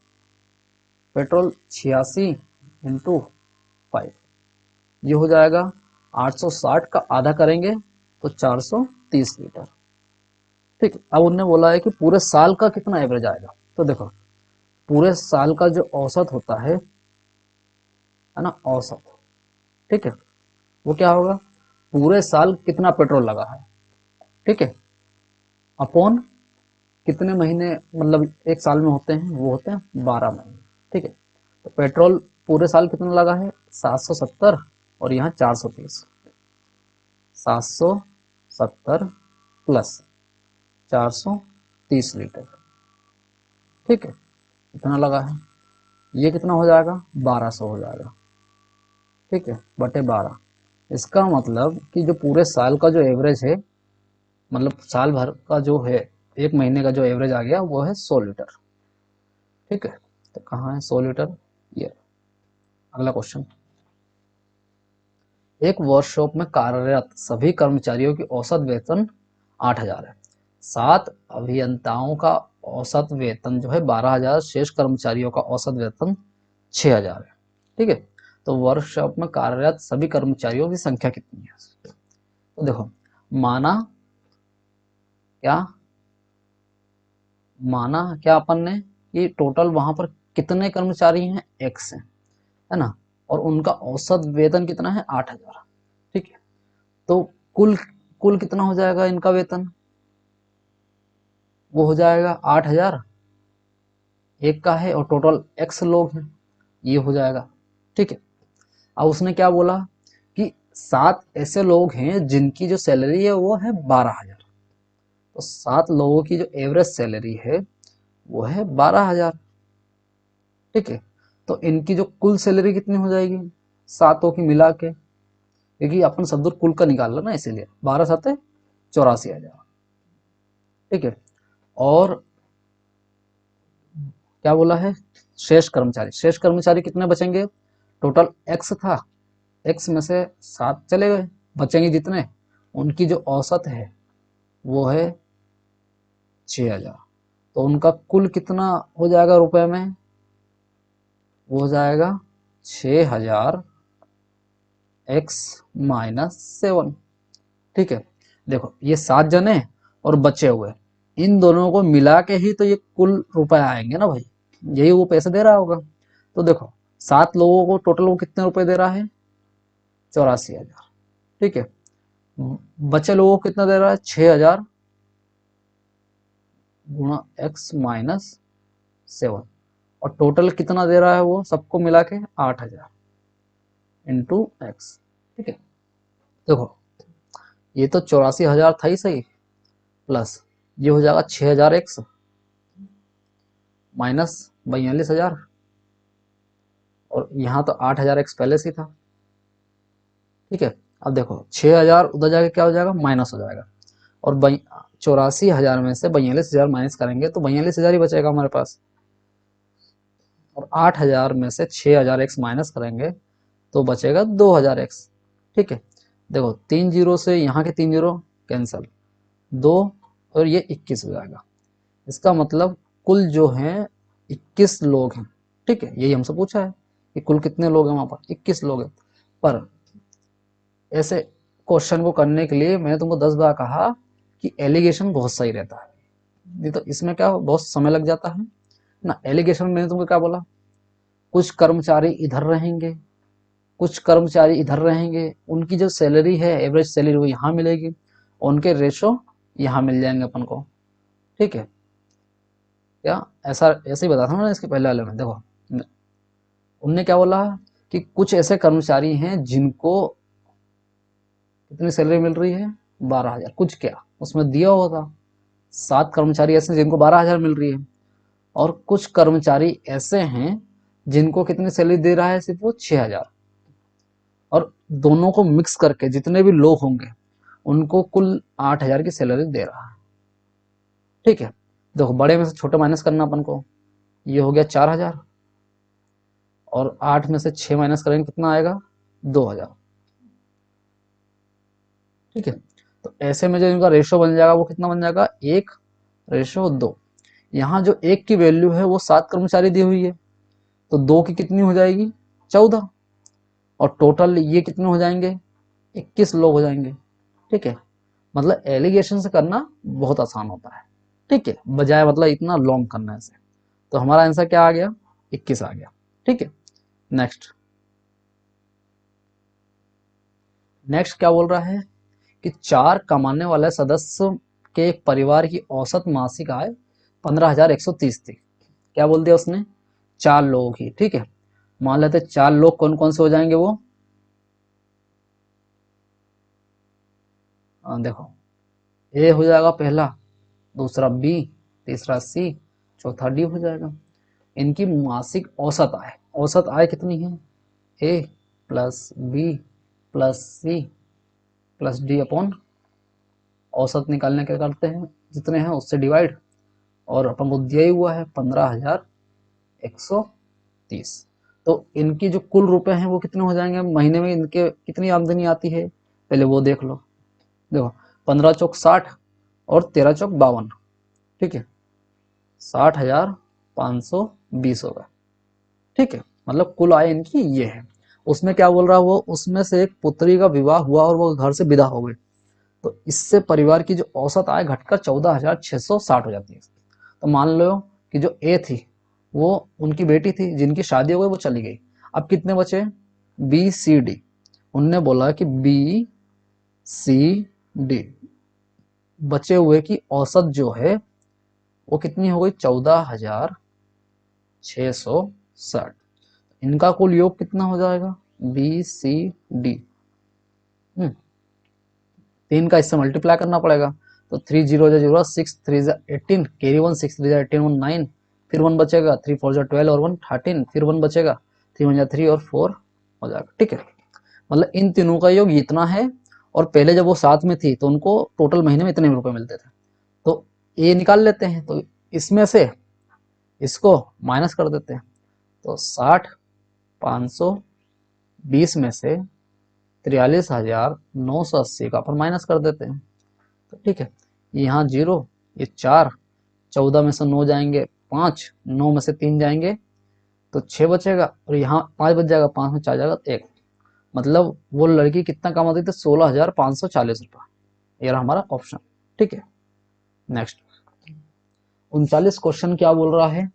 पेट्रोल, 86 इंटू 5, ये हो जाएगा 860 का आधा करेंगे तो 430 लीटर। ठीक, अब उनने बोला है कि पूरे साल का कितना एवरेज आएगा, तो देखो पूरे साल का जो औसत होता है ना, औसत, ठीक है, वो क्या होगा, पूरे साल कितना पेट्रोल लगा है, ठीक है, अपॉन कितने महीने मतलब एक साल में होते हैं, वो होते हैं 12 महीने। ठीक है, तो पेट्रोल पूरे साल कितना लगा है 770, और यहाँ 430, 770 प्लस 430 लीटर। ठीक है, इतना लगा है, ये कितना हो जाएगा 1200 हो जाएगा। ठीक है, बटे 12, इसका मतलब कि जो पूरे साल का जो एवरेज है, मतलब साल भर का जो है, एक महीने का जो एवरेज आ गया वो है 100 लीटर। ठीक है, तो कहाँ है 100 लीटर, ये। अगला क्वेश्चन, एक वर्कशॉप में कार्यरत सभी कर्मचारियों की औसत वेतन 8,000 है, 7 अभियंताओं का औसत वेतन जो है 12,000, शेष कर्मचारियों का औसत वेतन 6,000 है। ठीक है, तो वर्कशॉप में कार्यरत सभी कर्मचारियों की संख्या कितनी है, तो देखो माना क्या, माना क्या अपन ने कि टोटल वहां पर कितने कर्मचारी हैं, एक्स है ना, और उनका औसत वेतन कितना है 8,000। ठीक है, तो कुल कुल कितना हो जाएगा इनका वेतन, वो हो जाएगा 8,000 एक का है, और टोटल एक्स लोग हैं, ये हो जाएगा। ठीक है, अब उसने क्या बोला कि 7 ऐसे लोग हैं जिनकी जो सैलरी है वो है 12,000, तो 7 लोगों की जो एवरेज सैलरी है वो है 12,000। ठीक है, तो इनकी जो कुल सैलरी कितनी हो जाएगी, सातों की मिला के, क्योंकि अपन सदुर कुल का निकाल ना, इसीलिए 12 साते 84,000। ठीक है, और क्या बोला है, शेष कर्मचारी, शेष कर्मचारी कितने बचेंगे, टोटल एक्स था, एक्स में से 7 चले गए, बचेंगे जितने, उनकी जो औसत है वो है 6,000, तो उनका कुल कितना हो जाएगा रुपए में, वो हो जाएगा 6,000 एक्स माइनस 7। ठीक है, देखो ये 7 जने और बचे हुए, इन दोनों को मिला के ही तो ये कुल रुपए आएंगे ना भाई, यही वो पैसे दे रहा होगा। तो देखो 7 लोगों को टोटल वो कितने रुपए दे रहा है, 84,000। ठीक है, बचे लोगों को कितना दे रहा है, 6,000 गुणा एक्स माइनस 7, और टोटल कितना दे रहा है वो सबको मिला के 8,000 इंटू एक्स। ठीक है, देखो ये तो 84,000 था ही सही, प्लस ये हो जाएगा 6,000 एक्स माइनस 42,000, और यहाँ तो 8,000 एक्स पहले से था। ठीक है, अब देखो 6,000 उधर जाके क्या हो जाएगा, माइनस हो जाएगा, और 84,000 में से 42,000 माइनस करेंगे तो 42,000 ही बचेगा हमारे पास, और 8,000 में से 6,000 एक्स माइनस करेंगे तो बचेगा 2,000 एक्स। ठीक है, देखो 3 जीरो से यहाँ के 3 जीरो कैंसल, 2 और ये 21 हो जाएगा। इसका मतलब कुल जो है 21 लोग हैं। ठीक है, यही हमसे पूछा है कि कुल कितने लोग हैं, वहां पर 21 लोग हैं। पर ऐसे क्वेश्चन को करने के लिए मैंने तुमको 10 बार कहा कि एलिगेशन बहुत सही रहता है, नहीं तो इसमें क्या बहुत समय लग जाता है ना। एलिगेशन में मैंने तुमको क्या बोला, कुछ कर्मचारी इधर रहेंगे, कुछ कर्मचारी इधर रहेंगे, उनकी जो सैलरी है एवरेज सैलरी वो यहाँ मिलेगी, उनके रेशो यहाँ मिल जाएंगे अपन को। ठीक है, क्या ऐसा ऐसे ही बताया था ना इसके पहले वाले में। देखो उनने क्या बोला कि कुछ ऐसे कर्मचारी हैं जिनको कितनी सैलरी मिल रही है, 12,000, कुछ क्या उसमें दिया हुआ था, 7 कर्मचारी ऐसे जिनको 12,000 मिल रही है, और कुछ कर्मचारी ऐसे हैं जिनको कितनी सैलरी दे रहा है, सिर्फ वो 6,000, और दोनों को मिक्स करके जितने भी लोग होंगे उनको कुल 8,000 की सैलरी दे रहा है। ठीक है, देखो बड़े में से छोटे माइनस करना अपन को, ये हो गया 4,000, और 8 में से 6 माइनस करेंगे कितना आएगा, 2,000। ठीक है, तो ऐसे में जो इनका रेशो बन जाएगा वो कितना बन जाएगा, 1:2। यहाँ जो 1 की वैल्यू है वो 7 कर्मचारी दी हुई है, तो 2 की कितनी हो जाएगी, 14, और टोटल ये कितने हो जाएंगे, 21 लोग हो जाएंगे। ठीक है, मतलब एलिगेशन से करना बहुत आसान होता है। ठीक है, बजाय मतलब इतना लॉन्ग करने से। तो हमारा आंसर क्या आ गया, 21 आ गया। ठीक है, नेक्स्ट नेक्स्ट क्या बोल रहा है कि 4 कमाने वाले सदस्य के एक परिवार की औसत मासिक आय 15,130 थी। क्या बोल दिया उसने, 4 लोगों की। ठीक है, मान लेते 4 लोग कौन कौन से हो जाएंगे वो, देखो ए हो जाएगा पहला, दूसरा बी, तीसरा सी, चौथा डी हो जाएगा। इनकी मासिक औसत आय, औसत आय कितनी है, a plus b plus c plus d upon, औसत निकालने के करते हैं जितने हैं उससे डिवाइड, और अपन को दिया ही हुआ है 15,130। तो इनकी जो कुल रुपए हैं वो कितने हो जाएंगे, महीने में इनके कितनी आमदनी आती है पहले वो देख लो। देखो 15 चौक 60 और 13 चौक 52। ठीक है, 60,520 होगा। ठीक है, मतलब कुल आय इनकी ये है। उसमें क्या बोल रहा है वो, उसमें से एक पुत्री का विवाह हुआ और वो घर से विदा हो गई, तो इससे परिवार की जो औसत आय घटकर 14,660 हो जाती है। तो मान लो कि जो ए थी वो उनकी बेटी थी जिनकी शादी हो गई, वो चली गई। अब कितने बचे, बी सी डी। उनने बोला कि बी सी डी बचे हुए की औसत जो है वो कितनी हो गई, 14,660। इनका कुल योग कितना हो जाएगा, बी सी डी, 3 का इससे मल्टीप्लाई करना पड़ेगा। तो 3 जीरो जा जीरो, 6 3 जा 18, कैरी 1, 6 3 जा 18, 1 9, फिर 1 बचेगा, 3 4 जा 12 और 1 13, फिर 1 बचेगा, 3 1 जा 3 और 4 हो जाएगा। ठीक है, मतलब इन तीनों का योग इतना है, और पहले जब वो साथ में थी तो उनको टोटल महीने में इतने रुपए मिलते थे। तो ये निकाल लेते हैं, तो इसमें से इसको माइनस कर देते हैं, तो 60,520 में से 43,980 का अपन माइनस कर देते हैं। तो ठीक है, यहाँ 0, ये 4, 14 में से 9 जाएंगे 5, 9 में से 3 जाएंगे तो 6 बचेगा, और यहाँ 5 बच जाएगा, 5 में 4 जाएगा 1। मतलब वो लड़की कितना कमाती थी, 16,540 रुपये। ये रहा हमारा ऑप्शन। ठीक है, नेक्स्ट 39 क्वेश्चन क्या बोल रहा है,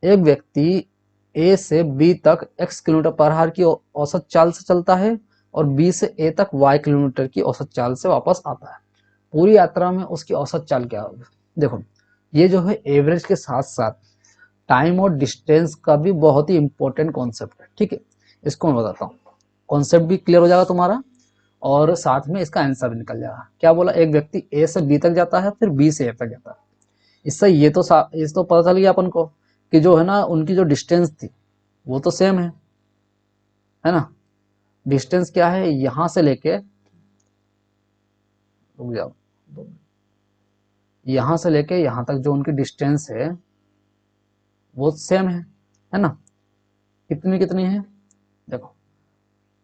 एक व्यक्ति ए से बी तक x किलोमीटर पर आवर की औसत चाल से चलता है और बी से ए तक y किलोमीटर की औसत चाल से वापस आता है। पूरी यात्रा में उसकी औसत चाल क्या होगी। देखो ये जो है एवरेज के साथ साथ टाइम और डिस्टेंस का भी बहुत ही इंपॉर्टेंट कॉन्सेप्ट है। ठीक है, इसको मैं बताता हूँ, कॉन्सेप्ट भी क्लियर हो जाएगा तुम्हारा और साथ में इसका आंसर भी निकल जाएगा। क्या बोला, एक व्यक्ति ए से बी तक जाता है फिर बी से ए तक जाता है। इससे ये तो पता चल गया अपन को कि जो है ना उनकी जो डिस्टेंस थी वो तो सेम है ना। डिस्टेंस क्या है, यहाँ से लेके रुक जाओ, यहां से लेके यहां तक जो उनकी डिस्टेंस है वो सेम है ना। कितनी कितनी है, देखो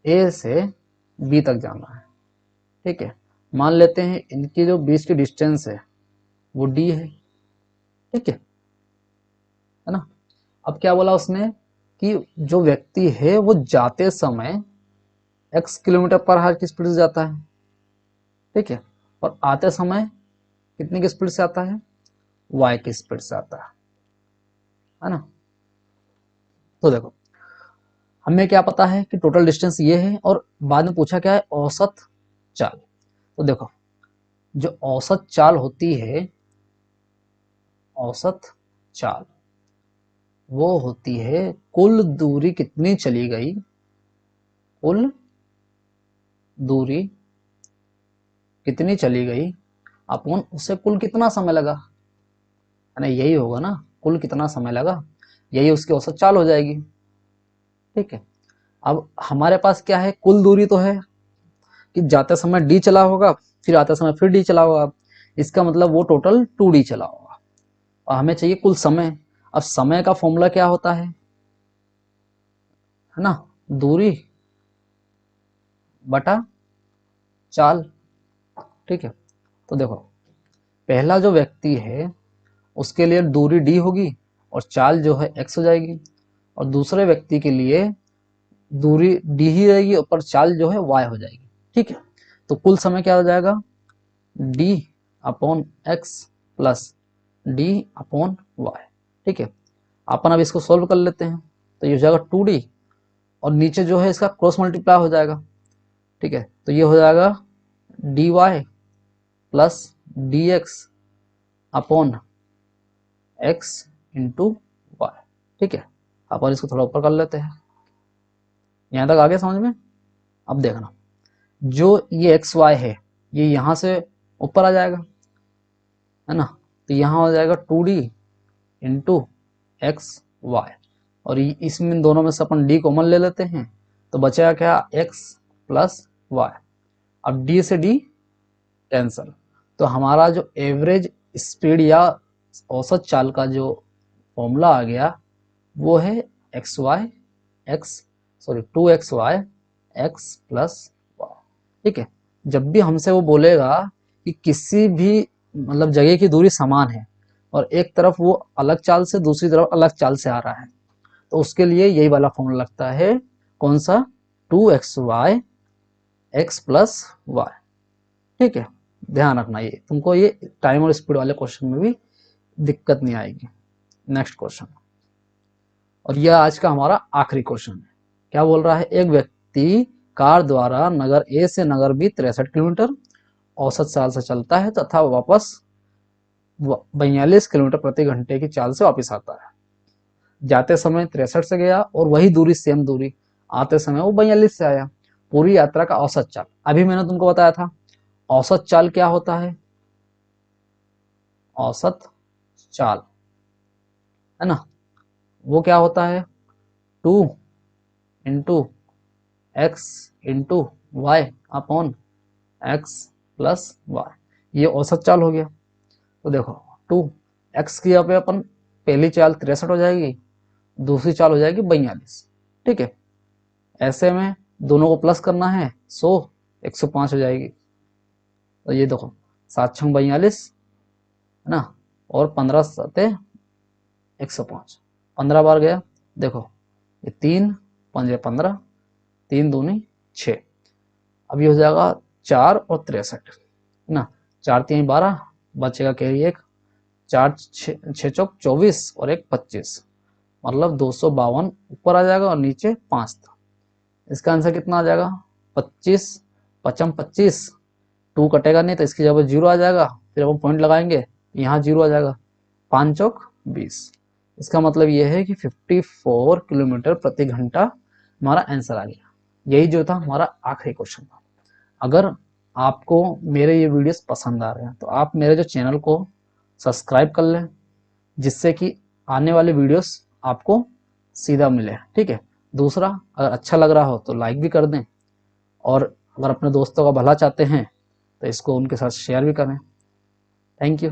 ए से बी तक जाना है, ठीक है। मान लेते हैं इनकी जो बीच की डिस्टेंस है वो डी है, ठीक है ना। अब क्या बोला उसने कि जो व्यक्ति है वो जाते समय x किलोमीटर पर आवर की स्पीड से जाता है, ठीक है, और आते समय कितनी की स्पीड से आता है, y की स्पीड से आता है ना। तो देखो हमें क्या पता है कि टोटल डिस्टेंस ये है, और बाद में पूछा क्या है, औसत चाल। तो देखो जो औसत चाल होती है, औसत चाल वो होती है कुल दूरी कितनी चली गई, कुल दूरी कितनी चली गई अपन उसे कुल कितना समय लगा, है ना, यही होगा ना, कुल कितना समय लगा, यही उसकी औसत चाल हो जाएगी, ठीक है। अब हमारे पास क्या है, कुल दूरी तो है कि जाते समय डी चला होगा, फिर आते समय फिर डी चला होगा, इसका मतलब वो टोटल 2d चला होगा, और हमें चाहिए कुल समय। अब समय का फॉर्मूला क्या होता है ना, दूरी बटा चाल, ठीक है। तो देखो पहला जो व्यक्ति है उसके लिए दूरी डी होगी और चाल जो है x हो जाएगी, और दूसरे व्यक्ति के लिए दूरी डी ही रहेगी और चाल जो है y हो जाएगी, ठीक है। तो कुल समय क्या हो जाएगा, d upon x plus d upon y, ठीक है। अपन अब इसको सोल्व कर लेते हैं, तो ये हो जाएगा 2d और नीचे जो है इसका क्रॉस मल्टीप्लाई हो जाएगा, ठीक है। तो ये हो जाएगा dy plus d x upon x into y, ठीक है। अपन इसको थोड़ा ऊपर कर लेते हैं, यहां तक आ गया समझ में। अब देखना जो ये एक्स वाई है ये यहां से ऊपर आ जाएगा, है ना, तो यहां हो जाएगा 2d इंटू एक्स वाई, और इसमें दोनों में से अपन d कॉमन ले लेते हैं, तो बचेगा क्या, x प्लस वाई। अब d से d कैंसल, तो हमारा जो एवरेज स्पीड या औसत चाल का जो फॉर्मूला आ गया वो है x y x, sorry 2xy x plus y, ठीक है। जब भी हमसे वो बोलेगा कि किसी भी मतलब जगह की दूरी समान है और एक तरफ वो अलग चाल से दूसरी तरफ अलग चाल से आ रहा है, तो उसके लिए यही वाला फॉर्मूला लगता है, कौन सा, 2xy एक्स प्लस वाई, ठीक है। ध्यान रखना ये तुमको, ये टाइम और स्पीड वाले क्वेश्चन में भी दिक्कत नहीं आएगी। नेक्स्ट क्वेश्चन, और यह आज का हमारा आखिरी क्वेश्चन है। क्या बोल रहा है, एक व्यक्ति कार द्वारा नगर ए से नगर बी 63 किलोमीटर औसत चाल से चलता है तथा वापस 42 किलोमीटर प्रति घंटे की चाल से वापस आता है। जाते समय 63 से गया और वही दूरी, सेम दूरी, आते समय वो 42 से आया। पूरी यात्रा का औसत चाल, अभी मैंने तुमको बताया था औसत चाल क्या होता है, औसत चाल, है ना, वो क्या होता है, 2 into x into y upon x plus y, ये औसत चाल हो गया। तो देखो 2x की यहाँ पे अपन पहली चाल 63 हो जाएगी, दूसरी चाल हो जाएगी 42, ठीक है। ऐसे में दोनों को प्लस करना है, 100 105 हो जाएगी। तो ये देखो 7 6 42, है ना, और 15 सते 105, 15 बार गया, देखो ये 3 5 15, 3 दूनी 6, अब ये हो जाएगा 4 और 63, है ना, 4 3 12, बचेगा कैरी 1, 4 6 चौक 24 और 1 25, मतलब 252 ऊपर आ जाएगा और नीचे 5 था। इसका आंसर कितना आ जाएगा, 25 पचम 25, 2 कटेगा नहीं तो इसकी जगह 0 आ जाएगा, फिर अपन पॉइंट लगाएंगे यहाँ 0 आ जाएगा, 5 चौक 20। इसका मतलब ये है कि 54 किलोमीटर प्रति घंटा हमारा आंसर आ गया। यही जो था हमारा आखिरी क्वेश्चन था। अगर आपको मेरे ये वीडियोस पसंद आ रहे हैं तो आप मेरे जो चैनल को सब्सक्राइब कर लें, जिससे कि आने वाले वीडियोस आपको सीधा मिले, ठीक है। दूसरा, अगर अच्छा लग रहा हो तो लाइक भी कर दें, और अगर अपने दोस्तों का भला चाहते हैं तो इसको उनके साथ शेयर भी करें। Thank you.